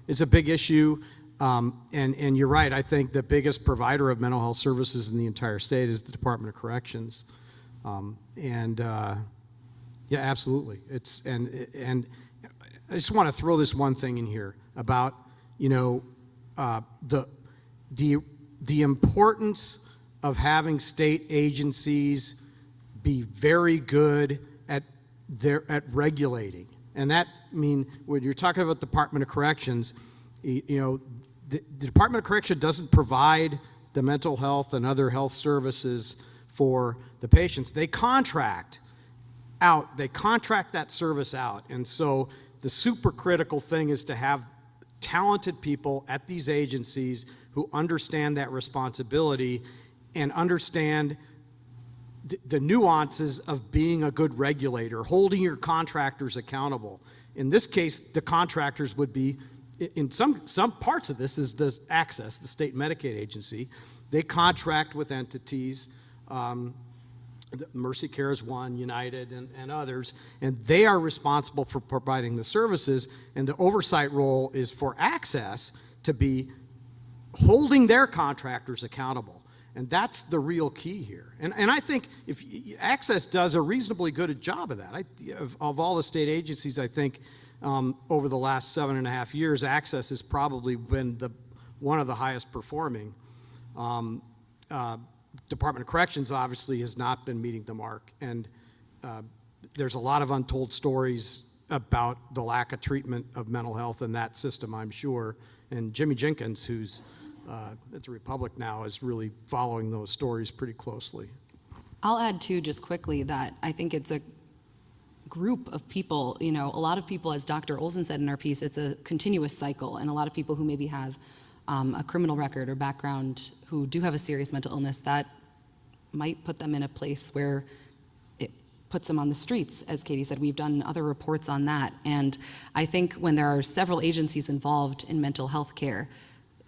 it's a big issue, and you're right. I think the biggest provider of mental health services in the entire state is the Department of Corrections, yeah, absolutely. It's and I just want to throw this one thing in here about the importance of having state agencies be very good at regulating. And that, I mean, when you're talking about Department of Corrections, the Department of Corrections doesn't provide the mental health and other health services for the patients. They contract that service out. And so the super critical thing is to have talented people at these agencies who understand that responsibility and understand the nuances of being a good regulator, holding your contractors accountable. In this case, the contractors would be, in some parts of this is the Access, the state Medicaid agency. They contract with entities, Mercy Care is one, United and others, and they are responsible for providing the services, and the oversight role is for Access to be holding their contractors accountable. And that's the real key here. And I think if Access does a reasonably good job of that. Of all the state agencies, I think over the last 7.5 years, Access has probably been one of the highest performing. Department of Corrections obviously has not been meeting the mark. And there's a lot of untold stories about the lack of treatment of mental health in that system, I'm sure. And Jimmy Jenkins, who's at the Republic now, is really following those stories pretty closely. I'll add too, just quickly, that I think it's a group of people, a lot of people, as Dr. Olson said in our piece, it's a continuous cycle, and a lot of people who maybe have a criminal record or background who do have a serious mental illness, that might put them in a place where it puts them on the streets, as Katie said. We've done other reports on that, and I think when there are several agencies involved in mental health care,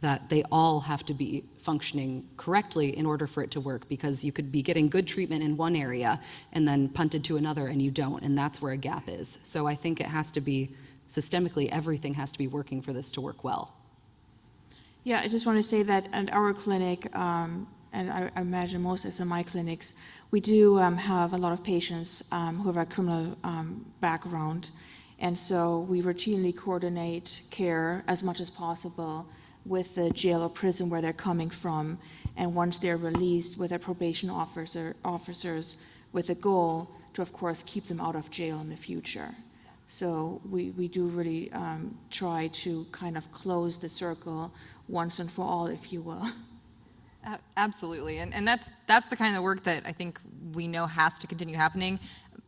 that they all have to be functioning correctly in order for it to work, because you could be getting good treatment in one area and then punted to another and you don't, and that's where a gap is. So I think it has to be, systemically, everything has to be working for this to work well. Yeah, I just want to say that at our clinic, and I imagine most SMI clinics, we do have a lot of patients who have a criminal background, and so we routinely coordinate care as much as possible with the jail or prison where they're coming from, and once they're released, with their probation officers, with a goal to, of course, keep them out of jail in the future. So we do really try to kind of close the circle once and for all, if you will. Absolutely, and that's the kind of work that I think we know has to continue happening.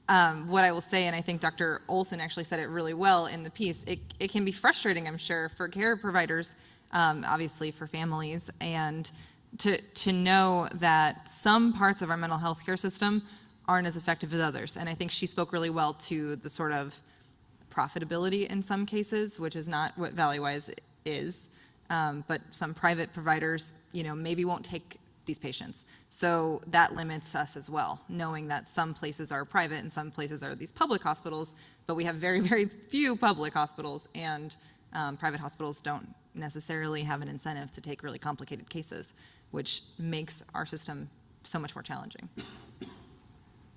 What I will say, and I think Dr. Olson actually said it really well in the piece, it can be frustrating, I'm sure, for care providers, obviously for families, and to know that some parts of our mental health care system aren't as effective as others. And I think she spoke really well to the sort of profitability in some cases, which is not what ValleyWise is. But some private providers, maybe won't take these patients. So that limits us as well, knowing that some places are private and some places are these public hospitals, but we have very, very few public hospitals, and private hospitals don't necessarily have an incentive to take really complicated cases, which makes our system so much more challenging.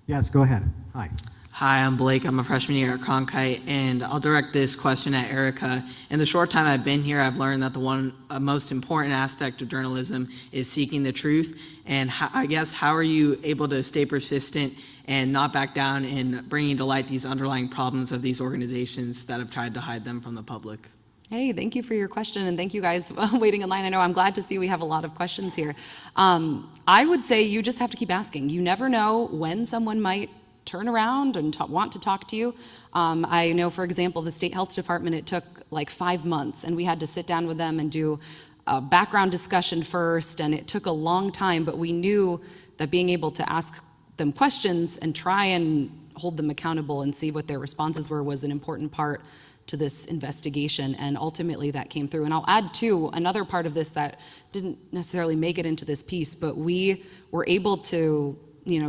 Yes, go ahead. Hi. Hi, I'm Blake. I'm a freshman here at Cronkite, and I'll direct this question at Erica. In the short time I've been here, I've learned that the most important aspect of journalism is seeking the truth. And I guess, how are you able to stay persistent and not back down in bringing to light these underlying problems of these organizations that have tried to hide them from the public? Hey, thank you for your question, and thank you guys waiting in line. I know I'm glad to see we have a lot of questions here. I would say you just have to keep asking. You never know when someone might turn around and want to talk to you. I know, for example, the state health department, it took like 5 months, and we had to sit down with them and do a background discussion first, and it took a long time, but we knew that being able to ask them questions and try and hold them accountable and see what their responses were was an important part to this investigation, and ultimately that came through. And I'll add too, another part of this that didn't necessarily make it into this piece, but we were able to,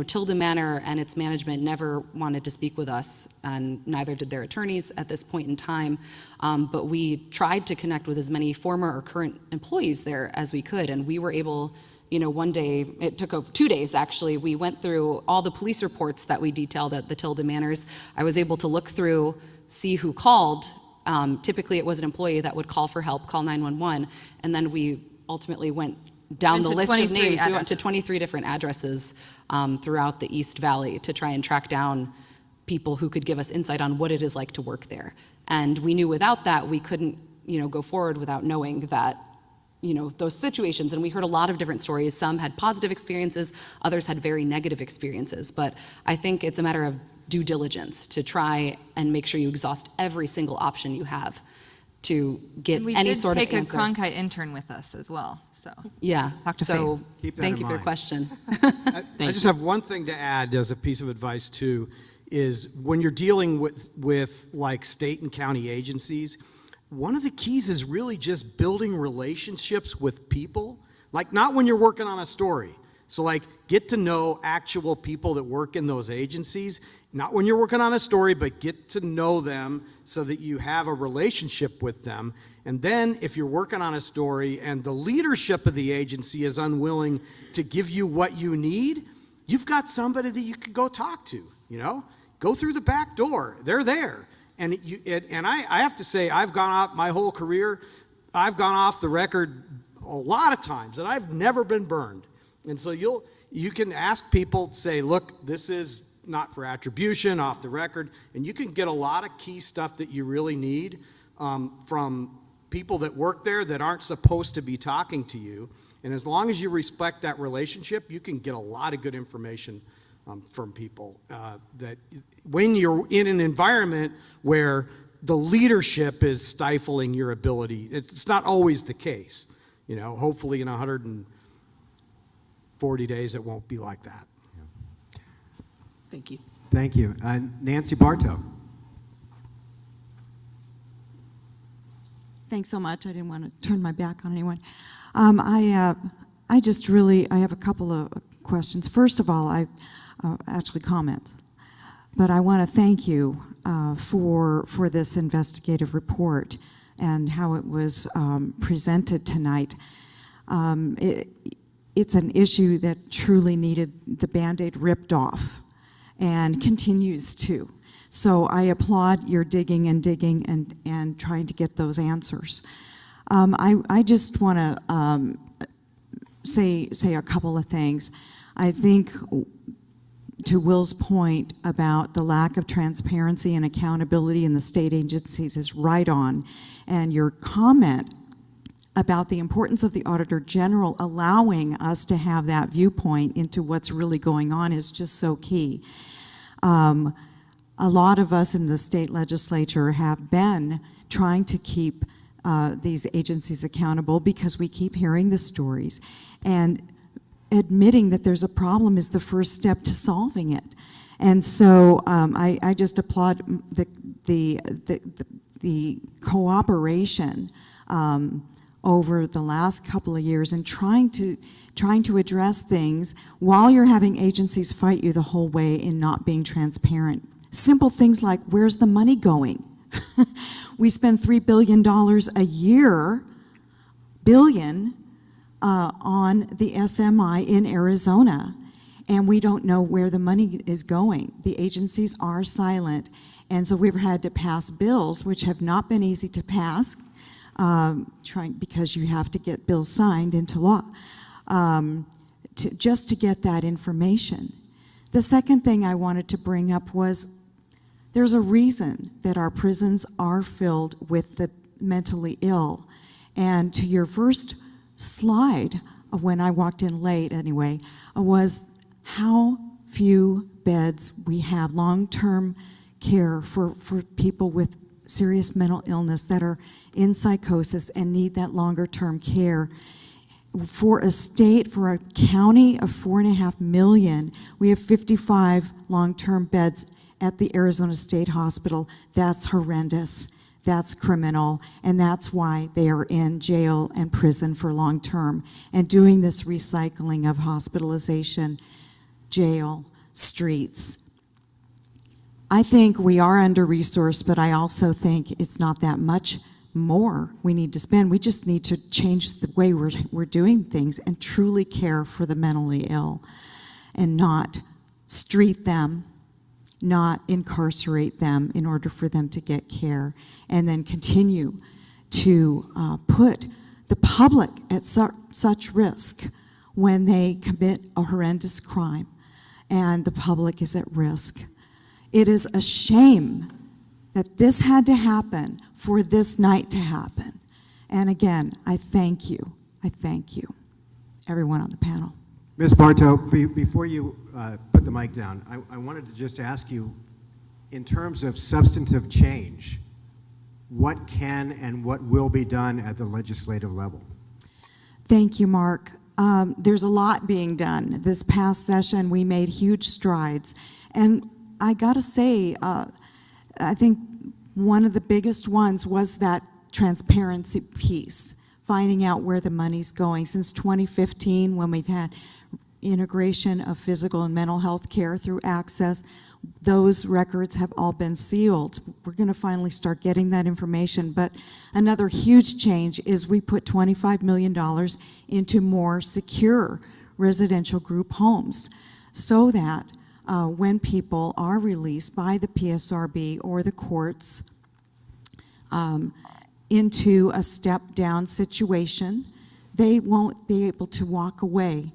Tilden Manor and its management never wanted to speak with us, and neither did their attorneys at this point in time, but we tried to connect with as many former or current employees there as we could, and we were able, one day, it took 2 days actually, we went through all the police reports that we detailed at the Tilden Manors. I was able to look through, see who called. Typically it was an employee that would call for help, call 911, and then we ultimately went down the list of names. We went to 23 different addresses throughout the East Valley to try and track down people who could give us insight on what it is like to work there. And we knew without that we couldn't, go forward without knowing that, those situations. And we heard a lot of different stories. Some had positive experiences, others had very negative experiences. But I think it's a matter of due diligence to try and make sure you exhaust every single option you have to get any sort of answer. We did take a Cronkite intern with us as well, so. Yeah, Talk to so Faith. thank you for your question. I just have one thing to add as a piece of advice too, is when you're dealing with like state and county agencies, one of the keys is really just building relationships with people, like not when you're working on a story. So like get to know actual people that work in those agencies, not when you're working on a story, but get to know them so that you have a relationship with them. And then if you're working on a story and the leadership of the agency is unwilling to give you what you need, you've got somebody that you could go talk to, go through the back door. They're there. And I have to say, I've gone off my whole career, I've gone off the record a lot of times, and I've never been burned. And so you can ask people, say, look, this is not for attribution, off the record, and you can get a lot of key stuff that you really need from people that work there that aren't supposed to be talking to you. And as long as you respect that relationship, you can get a lot of good information from people that when you're in an environment where the leadership is stifling your ability. It's not always the case. Hopefully in 140 days it won't be like that. Thank you. Thank you. Nancy Bartow. Thanks so much. I didn't want to turn my back on anyone. I have a couple of questions. First of all, actually comments, but I want to thank you for this investigative report and how it was presented tonight. It's an issue that truly needed the Band-Aid ripped off and continues to. So I applaud your digging and trying to get those answers. I just want to say a couple of things. I think to Will's point about the lack of transparency and accountability in the state agencies is right on. And your comment about the importance of the Auditor General allowing us to have that viewpoint into what's really going on is just so key. A lot of us in the state legislature have been trying to keep these agencies accountable because we keep hearing the stories, and admitting that there's a problem is the first step to solving it. And so I just applaud the cooperation over the last couple of years and trying to address things while you're having agencies fight you the whole way in not being transparent. Simple things like, where's the money going? We spend $3 billion a year, on the SMI in Arizona, and we don't know where the money is going. The agencies are silent, and so we've had to pass bills, which have not been easy to pass, because you have to get bills signed into law, just to get that information. The second thing I wanted to bring up was there's a reason that our prisons are filled with the mentally ill. And to your first slide, when I walked in late anyway, was how few beds we have, long-term care for people with serious mental illness that are in psychosis and need that longer-term care. For a state, for a county of 4.5 million, we have 55 long-term beds at the Arizona State Hospital. That's horrendous. That's criminal, and that's why they are in jail and prison for long term and doing this recycling of hospitalization, jail, streets. I think we are under-resourced, but I also think it's not that much more we need to spend. We just need to change the way we're doing things and truly care for the mentally ill and not street them, not incarcerate them in order for them to get care, and then continue to put the public at such risk when they commit a horrendous crime and the public is at risk. It is a shame that this had to happen for this night to happen. And again, I thank you, everyone on the panel. Ms. Bartow, before you put the mic down, I wanted to just ask you, in terms of substantive change, what can and what will be done at the legislative level? Thank you, Mark. There's a lot being done. This past session, we made huge strides. And I gotta say, I think one of the biggest ones was that transparency piece, finding out where the money's going. Since 2015, when we've had integration of physical and mental health care through Access, those records have all been sealed. We're going to finally start getting that information. But another huge change is we put $25 million into more secure residential group homes so that when people are released by the PSRB or the courts into a step-down situation, they won't be able to walk away.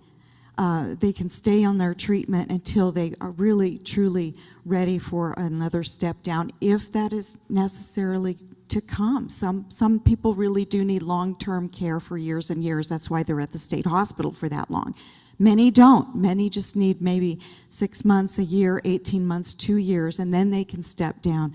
They can stay on their treatment until they are really, truly ready for another step down, if that is necessarily to come. Some people really do need long-term care for years and years. That's why they're at the state hospital for that long. Many don't. Many just need maybe 6 months, a year, 18 months, 2 years, and then they can step down.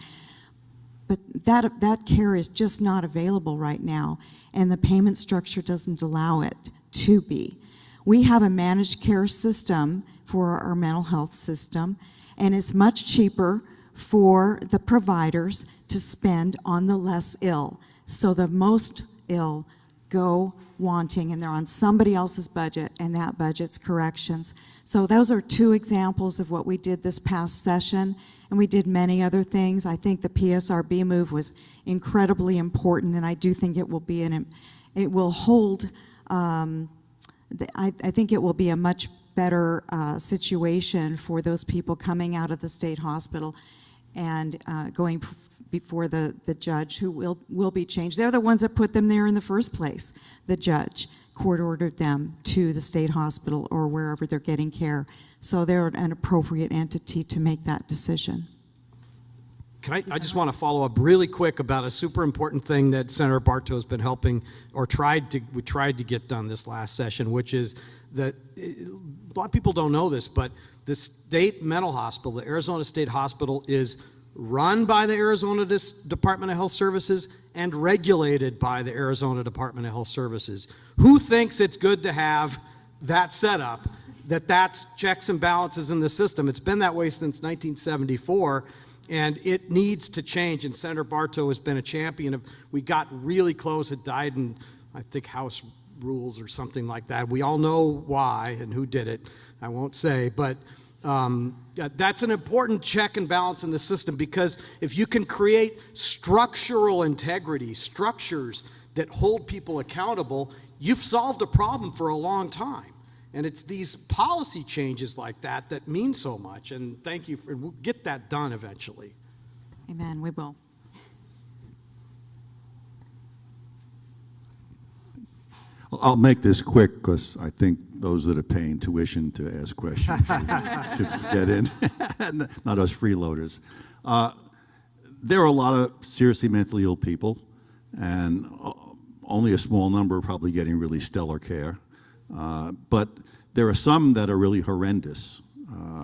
But that care is just not available right now, and the payment structure doesn't allow it to be. We have a managed care system for our mental health system, and it's much cheaper for the providers to spend on the less ill. So the most ill go wanting, and they're on somebody else's budget, and that budget's corrections. So those are two examples of what we did this past session, and we did many other things. I think the PSRB move was incredibly important, and I do think it will be it will hold. I think it will be a much better situation for those people coming out of the state hospital and going before the judge, who will be changed. They're the ones that put them there in the first place. The judge court-ordered them to the state hospital or wherever they're getting care. So they're an appropriate entity to make that decision. I just want to follow up really quick about a super important thing that Senator Bartow has been helping, or we tried to get done this last session, which is that a lot of people don't know this, but the state mental hospital, the Arizona State Hospital, is run by the Arizona Department of Health Services and regulated by the Arizona Department of Health Services. Who thinks it's good to have that setup, that's checks and balances in the system? It's been that way since 1974. And it needs to change, and Senator Bartow has been a champion of. We got really close. It died in, I think, House rules or something like that. We all know why and who did it. I won't say, but that's an important check and balance in the system, because if you can create structural integrity, structures that hold people accountable, you've solved a problem for a long time. And it's these policy changes like that that mean so much, and thank you for, we'll get that done eventually. Amen, we will. I'll make this quick because I think those that are paying tuition to ask questions should get in, not us freeloaders. There are a lot of seriously mentally ill people, and only a small number are probably getting really stellar care. But there are some that are really horrendous.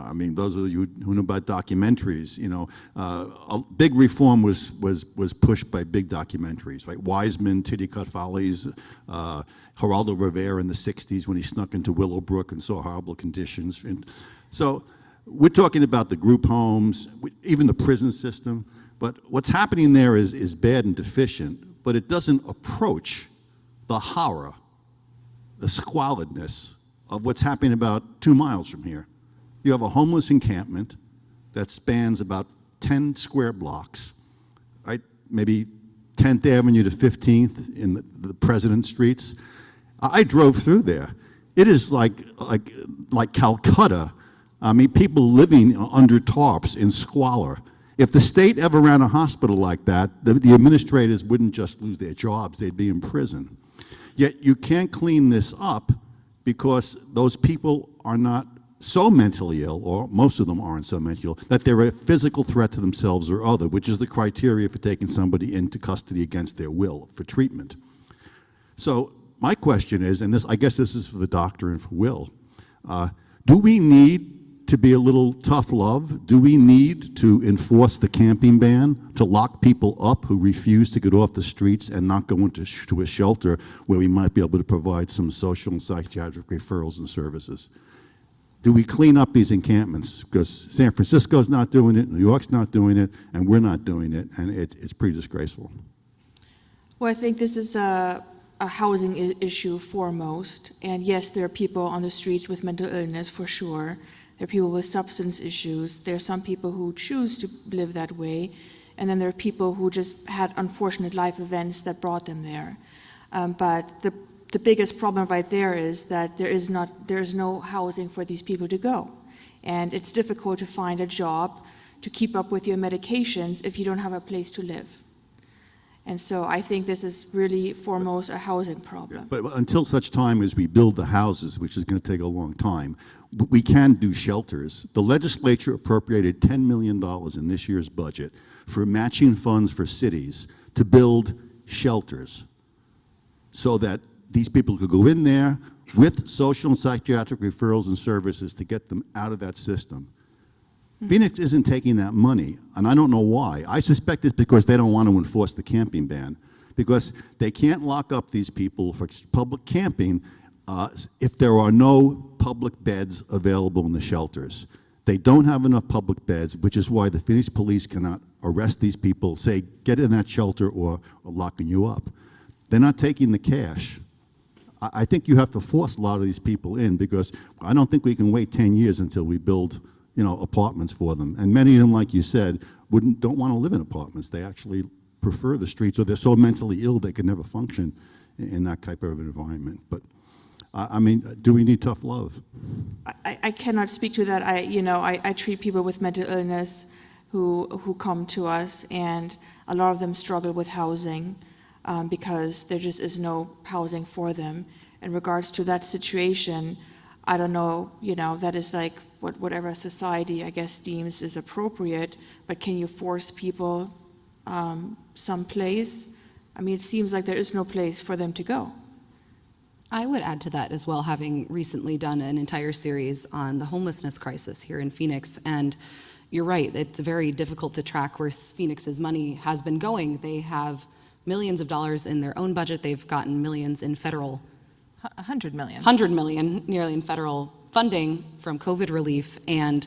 I mean, those of you who know about documentaries, you know, a big reform was pushed by big documentaries, right? Wiseman, Titicut Follies, Geraldo Rivera in the 60s when he snuck into Willowbrook and saw horrible conditions. And so we're talking about the group homes, even the prison system, but what's happening there is bad and deficient, but it doesn't approach the horror, the squalidness of what's happening about 2 miles from here. You have a homeless encampment that spans about 10 square blocks, right? Maybe 10th Avenue to 15th in the President Streets. I drove through there. It is like Calcutta. I mean, people living under tarps in squalor. If the state ever ran a hospital like that, the administrators wouldn't just lose their jobs, they'd be in prison. Yet you can't clean this up because those people are not so mentally ill, or most of them aren't so mentally ill, that they're a physical threat to themselves or other, which is the criteria for taking somebody into custody against their will for treatment. So my question is, and I guess this is for the doctor and for Will, do we need to be a little tough love? Do we need to enforce the camping ban, to lock people up who refuse to get off the streets and not go into to a shelter where we might be able to provide some social and psychiatric referrals and services? Do we clean up these encampments? Because San Francisco's not doing it, New York's not doing it, and we're not doing it, and it's pretty disgraceful. Well, I think this is a housing issue foremost, and yes, there are people on the streets with mental illness for sure. There are people with substance issues. There are some people who choose to live that way, and then there are people who just had unfortunate life events that brought them there. But the biggest problem right there is that there is no housing for these people to go. And it's difficult to find a job to keep up with your medications if you don't have a place to live. And so I think this is really foremost a housing problem. But until such time as we build the houses, which is going to take a long time, we can do shelters. The legislature appropriated $10 million in this year's budget for matching funds for cities to build shelters so that these people could go in there with social and psychiatric referrals and services to get them out of that system. Phoenix isn't taking that money, and I don't know why. I suspect it's because they don't want to enforce the camping ban, because they can't lock up these people for public camping if there are no public beds available in the shelters. They don't have enough public beds, which is why the Phoenix police cannot arrest these people, say, get in that shelter or locking you up. They're not taking the cash. I think you have to force a lot of these people in, because I don't think we can wait 10 years until we build, you know, apartments for them. And many of them, like you said, don't want to live in apartments. They actually prefer the streets, or they're so mentally ill they can never function in that type of environment. But I mean, do we need tough love? I cannot speak to that. I treat people with mental illness who come to us, and a lot of them struggle with housing because there just is no housing for them. In regards to that situation, I don't know, that is like whatever society, I guess, deems is appropriate, but can you force people someplace? I mean, it seems like there is no place for them to go. I would add to that as well, having recently done an entire series on the homelessness crisis here in Phoenix. And you're right, it's very difficult to track where Phoenix's money has been going. They have millions of dollars in their own budget. They've gotten millions in federal, 100 million. 100 million, nearly, in federal funding from COVID relief. And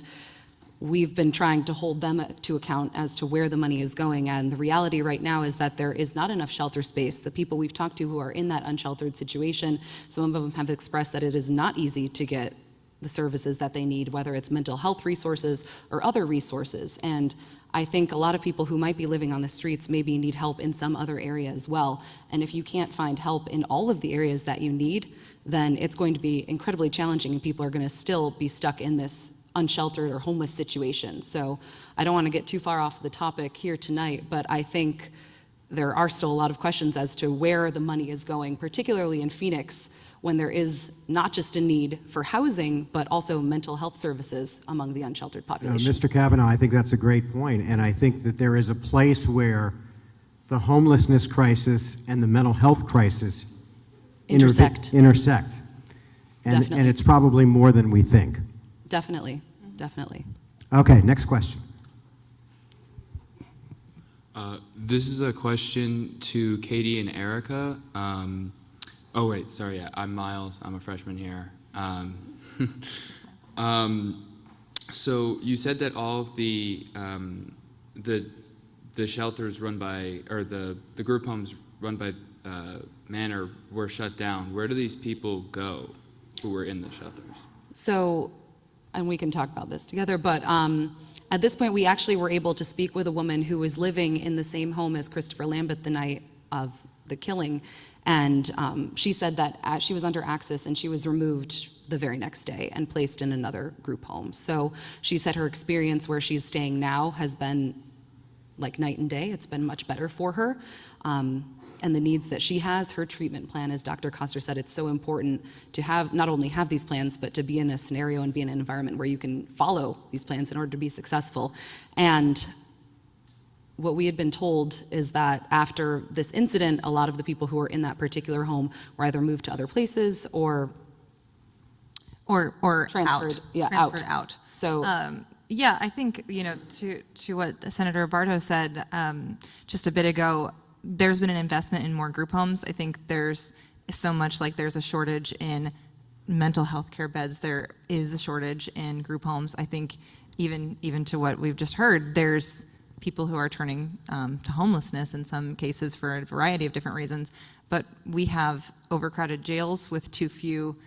we've been trying to hold them to account as to where the money is going. And the reality right now is that there is not enough shelter space. The people we've talked to who are in that unsheltered situation, some of them have expressed that it is not easy to get the services that they need, whether it's mental health resources or other resources. And I think a lot of people who might be living on the streets maybe need help in some other area as well. And if you can't find help in all of the areas that you need, then it's going to be incredibly challenging and people are going to still be stuck in this unsheltered or homeless situation. So I don't want to get too far off the topic here tonight, but I think there are still a lot of questions as to where the money is going, particularly in Phoenix, when there is not just a need for housing, but also mental health services among the unsheltered population. Mr. Kavanaugh, I think that's a great point, and I think that there is a place where the homelessness crisis and the mental health crisis intersect. And Definitely. it's probably more than we think. Definitely, definitely. Okay, next question. This is a question to Katie and Erica. Oh wait, sorry, yeah, I'm Miles, I'm a freshman here. So you said that all of the shelters run by, or the group homes run by Manor were shut down. Where do these people go who were in the shelters? So, and we can talk about this together, but at this point we actually were able to speak with a woman who was living in the same home as Christopher Lambeth the night of the killing. And she said that she was under access and she was removed the very next day and placed in another group home. So she said her experience where she's staying now has been like night and day. It's been much better for her. And the needs that she has, her treatment plan, as Dr. Koster said, it's so important to have, not only have these plans, but to be in a scenario and be in an environment where you can follow these plans in order to be successful. And what we had been told is that after this incident, a lot of the people who were in that particular home were either moved to other places or transferred, transferred out. So yeah, I think, you know, to what Senator Barto said just a bit ago, there's been an investment in more group homes. I think there's so much, like there's a shortage in mental health care beds. There is a shortage in group homes. I think even to what we've just heard, there's people who are turning to homelessness in some cases for a variety of different reasons. But we have overcrowded jails with too few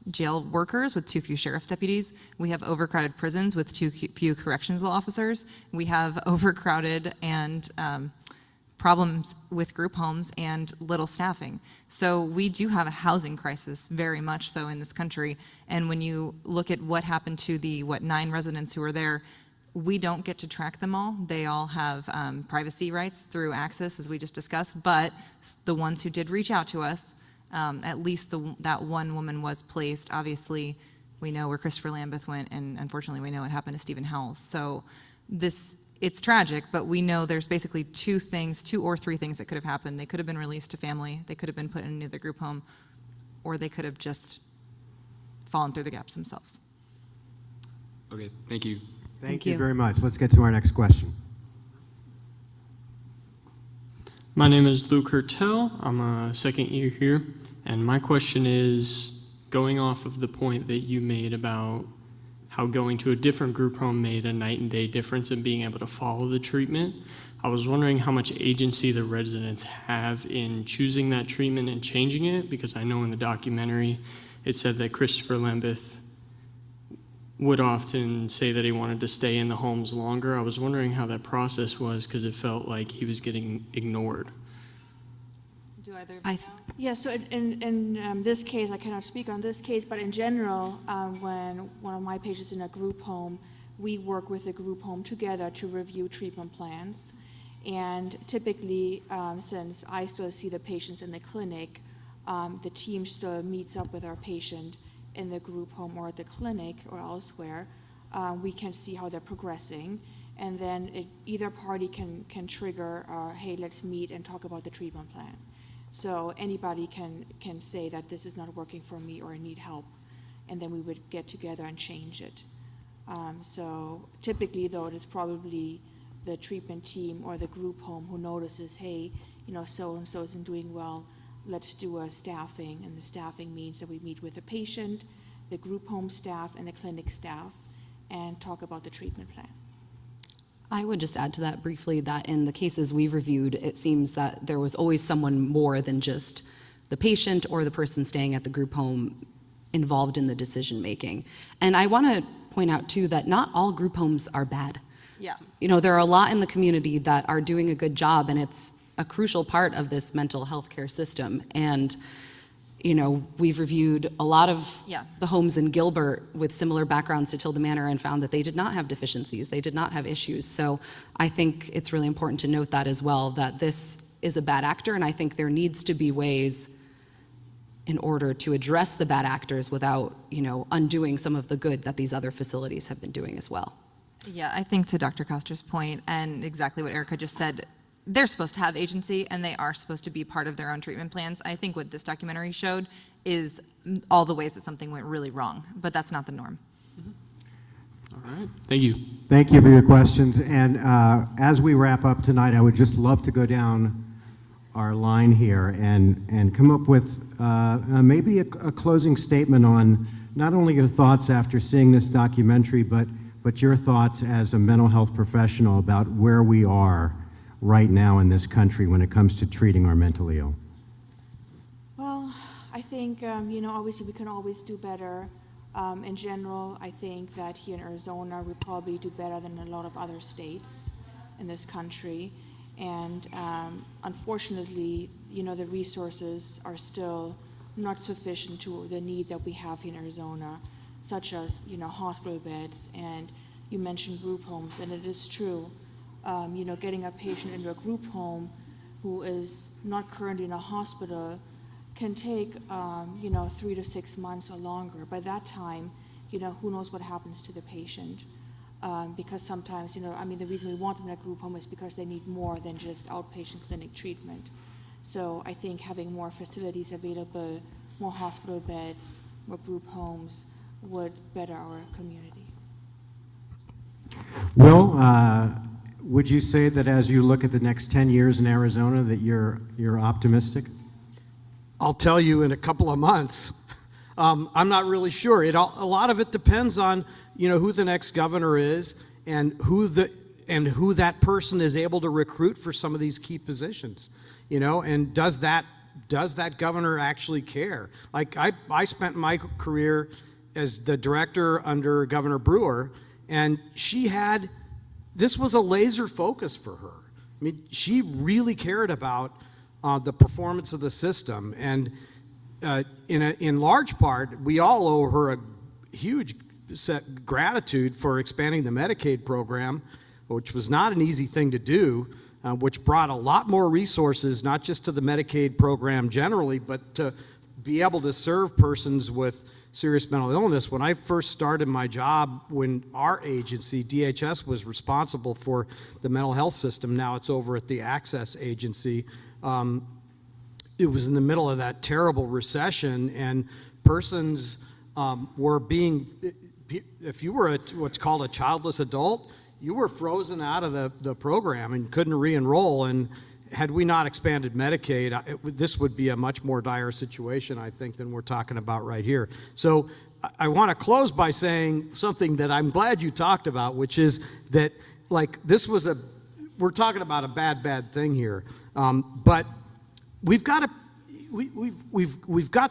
jail workers, with too few sheriff's deputies. We have overcrowded prisons with too few corrections officers. We have overcrowded and problems with group homes and little staffing. So we do have a housing crisis, very much so, in this country. And when you look at what happened to the 9 residents who were there, we don't get to track them all. They all have privacy rights through access, as we just discussed, but the ones who did reach out to us, at least that one woman was placed. Obviously, we know where Christopher Lambeth went, and unfortunately we know what happened to Stephen Howells. So it's tragic, but we know there's basically 2 or 3 things that could have happened. They could have been released to family, they could have been put in another group home, or they could have just fallen through the gaps themselves. Okay, thank you. Thank you very much. Let's get to our next question. My name is Luke Hertel. I'm a second year here, and my question is, going off of the point that you made about how going to a different group home made a night and day difference in being able to follow the treatment, I was wondering how much agency the residents have in choosing that treatment and changing it, because I know in the documentary it said that Christopher Lambeth would often say that he wanted to stay in the homes longer. I was wondering how that process was, because it felt like he was getting ignored. Do either of you know? Yeah, so in this case, I cannot speak on this case, but in general, when one of my patients is in a group home, we work with the group home together to review treatment plans. And typically, since I still see the patients in the clinic, the team still meets up with our patient in the group home or at the clinic or elsewhere. We can see how they're progressing, and then either party can trigger, hey, let's meet and talk about the treatment plan. So anybody can say that this is not working for me or I need help, and then we would get together and change it. So typically, though, it is probably the treatment team or the group home who notices, hey, so-and-so isn't doing well, let's do a staffing, and the staffing means that we meet with the patient, the group home staff, and the clinic staff, and talk about the treatment plan. I would just add to that briefly that in the cases we've reviewed, it seems that there was always someone more than just the patient or the person staying at the group home involved in the decision making. And I want to point out too that not all group homes are bad. Yeah. You know, there are a lot in the community that are doing a good job, and it's a crucial part of this mental health care system. And, you know, we've reviewed a lot of the homes in Gilbert with similar backgrounds to Tilda Manor and found that they did not have deficiencies, they did not have issues. So I think it's really important to note that as well, that this is a bad actor, and I think there needs to be ways in order to address the bad actors without, you know, undoing some of the good that these other facilities have been doing as well. Yeah, I think to Dr. Koster's point and exactly what Erica just said, they're supposed to have agency and they are supposed to be part of their own treatment plans. I think what this documentary showed is all the ways that something went really wrong, but that's not the norm. All right, thank you. Thank you for your questions. And as we wrap up tonight, I would just love to go down our line here and come up with maybe a closing statement on not only your thoughts after seeing this documentary, but your thoughts as a mental health professional about where we are right now in this country when it comes to treating our mentally ill. Well, I think, you know, obviously we can always do better. In general, I think that here in Arizona, we probably do better than a lot of other states in this country. And unfortunately, you know, the resources are still not sufficient to the need that we have here in Arizona, such as, you know, hospital beds, and you mentioned group homes, and it is true. You know, getting a patient into a group home who is not currently in a hospital can take, you know, 3 to 6 months or longer. By that time, you know, who knows what happens to the patient. Because sometimes, you know, I mean, the reason we want them in a group home is because they need more than just outpatient clinic treatment. So I think having more facilities available, more hospital beds, more group homes would better our community. Will, would you say that as you look at the next 10 years in Arizona that you're optimistic? I'll tell you in a couple of months. I'm not really sure. A lot of it depends on, you know, who the next governor is and who that person is able to recruit for some of these key positions. You know, and does that governor actually care? Like I spent my career as the director under Governor Brewer, and this was a laser focus for her. I mean, she really cared about the performance of the system, and in large part, we all owe her a huge gratitude for expanding the Medicaid program, which was not an easy thing to do, which brought a lot more resources, not just to the Medicaid program generally, but to be able to serve persons with serious mental illness. When I first started my job, when our agency, DHS, was responsible for the mental health system, now it's over at the Access Agency, it was in the middle of that terrible recession, and persons were being, if you were what's called a childless adult, you were frozen out of the program and couldn't re-enroll. And had we not expanded Medicaid, this would be a much more dire situation, I think, than we're talking about right here. So I want to close by saying something that I'm glad you talked about, which is that, like, we're talking about a bad thing here, but we've got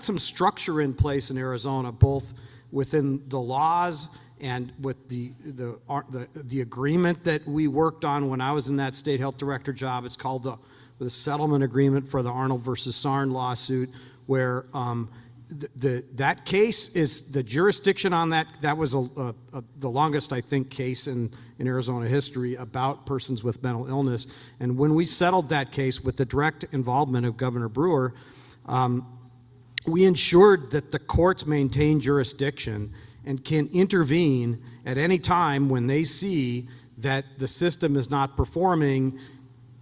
some structure in place in Arizona, both within the laws and with the agreement that we worked on when I was in that state health director job. It's called the settlement agreement for the Arnold versus Sarn lawsuit, where that case is the jurisdiction on that. That was the longest, I think, case in Arizona history about persons with mental illness. And when we settled that case with the direct involvement of Governor Brewer, we ensured that the courts maintain jurisdiction and can intervene at any time when they see that the system is not performing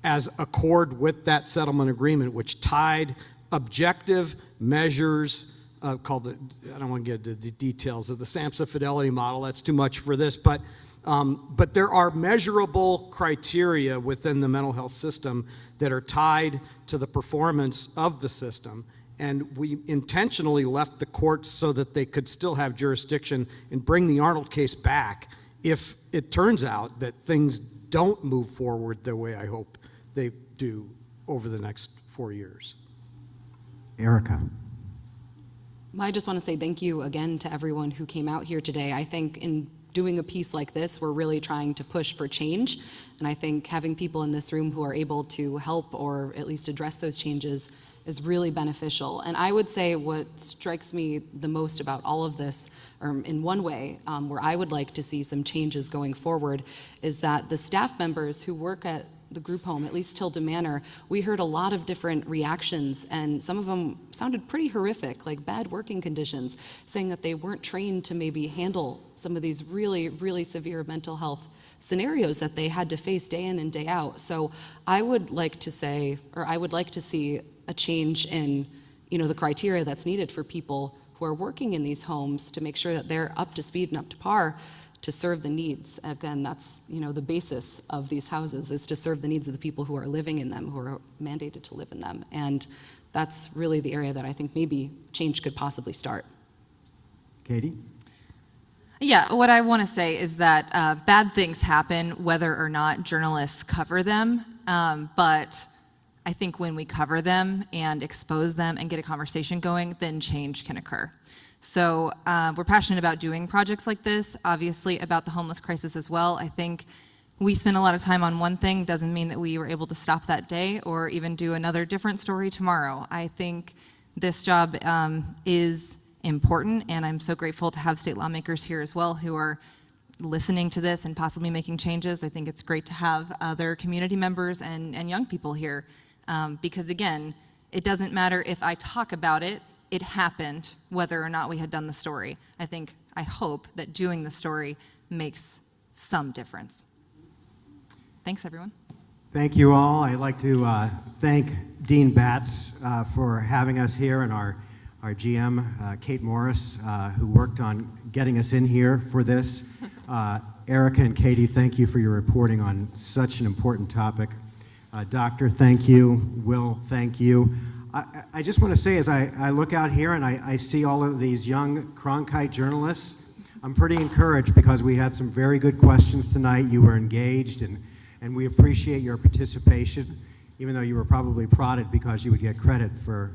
as accord with that settlement agreement, which tied objective measures called I don't want to get into the details of the SAMHSA fidelity model, that's too much for this, but there are measurable criteria within the mental health system that are tied to the performance of the system. And we intentionally left the courts so that they could still have jurisdiction and bring the Arnold case back if it turns out that things don't move forward the way I hope they do over the next 4 years. Erica. I just want to say thank you again to everyone who came out here today. I think in doing a piece like this, we're really trying to push for change. And I think having people in this room who are able to help or at least address those changes is really beneficial. And I would say what strikes me the most about all of this, or in one way, where I would like to see some changes going forward, is that the staff members who work at the group home, at least Tilda Manor, we heard a lot of different reactions, and some of them sounded pretty horrific, like bad working conditions, saying that they weren't trained to maybe handle some of these really, really severe mental health scenarios that they had to face day in and day out. So I would like to say, or I would like to see a change in, the criteria that's needed for people who are working in these homes to make sure that they're up to speed and up to par to serve the needs. Again, that's, the basis of these houses, is to serve the needs of the people who are living in them, who are mandated to live in them. And that's really the area that I think maybe change could possibly start. Katie? Yeah, what I want to say is that bad things happen whether or not journalists cover them, but I think when we cover them and expose them and get a conversation going, then change can occur. So we're passionate about doing projects like this, obviously about the homeless crisis as well. I think we spend a lot of time on one thing, doesn't mean that we were able to stop that day or even do another different story tomorrow. I think this job is important, and I'm so grateful to have state lawmakers here as well who are listening to this and possibly making changes. I think it's great to have other community members and young people here because, again, it doesn't matter if I talk about it, it happened whether or not we had done the story. I hope that doing the story makes some difference. Thanks, everyone. Thank you all. I'd like to thank Dean Batts for having us here, and our GM, Kate Morris, who worked on getting us in here for this. Erica and Katie, thank you for your reporting on such an important topic. Doctor, thank you. Will, thank you. I just want to say, as I look out here and I see all of these young Cronkite journalists, I'm pretty encouraged because we had some very good questions tonight. You were engaged, and we appreciate your participation, even though you were probably prodded because you would get credit for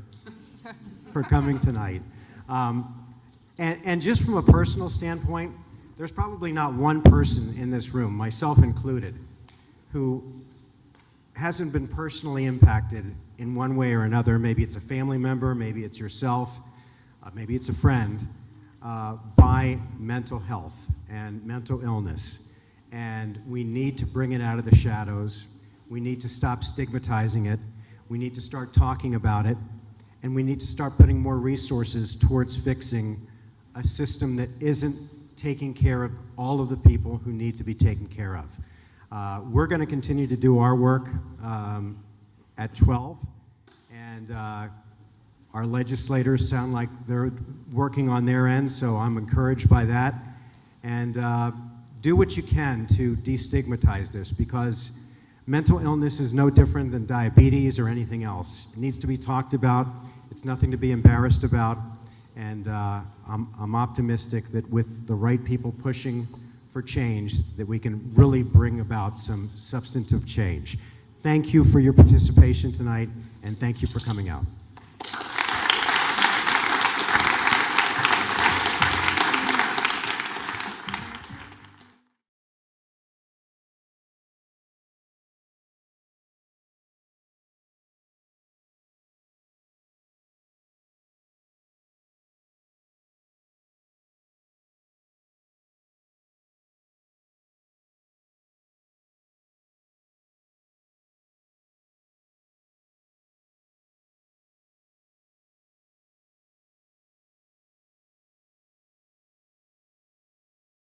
coming tonight. And just from a personal standpoint, there's probably not one person in this room, myself included, who hasn't been personally impacted in one way or another. Maybe it's a family member, maybe it's yourself, maybe it's a friend, by mental health and mental illness. And we need to bring it out of the shadows. We need to stop stigmatizing it. We need to start talking about it. And we need to start putting more resources towards fixing a system that isn't taking care of all of the people who need to be taken care of. We're going to continue to do our work at 12, and our legislators sound like they're working on their end, so I'm encouraged by that. And do what you can to destigmatize this, because mental illness is no different than diabetes or anything else. It needs to be talked about. It's nothing to be embarrassed about. And I'm optimistic that with the right people pushing for change, that we can really bring about some substantive change. Thank you for your participation tonight, and thank you for coming out.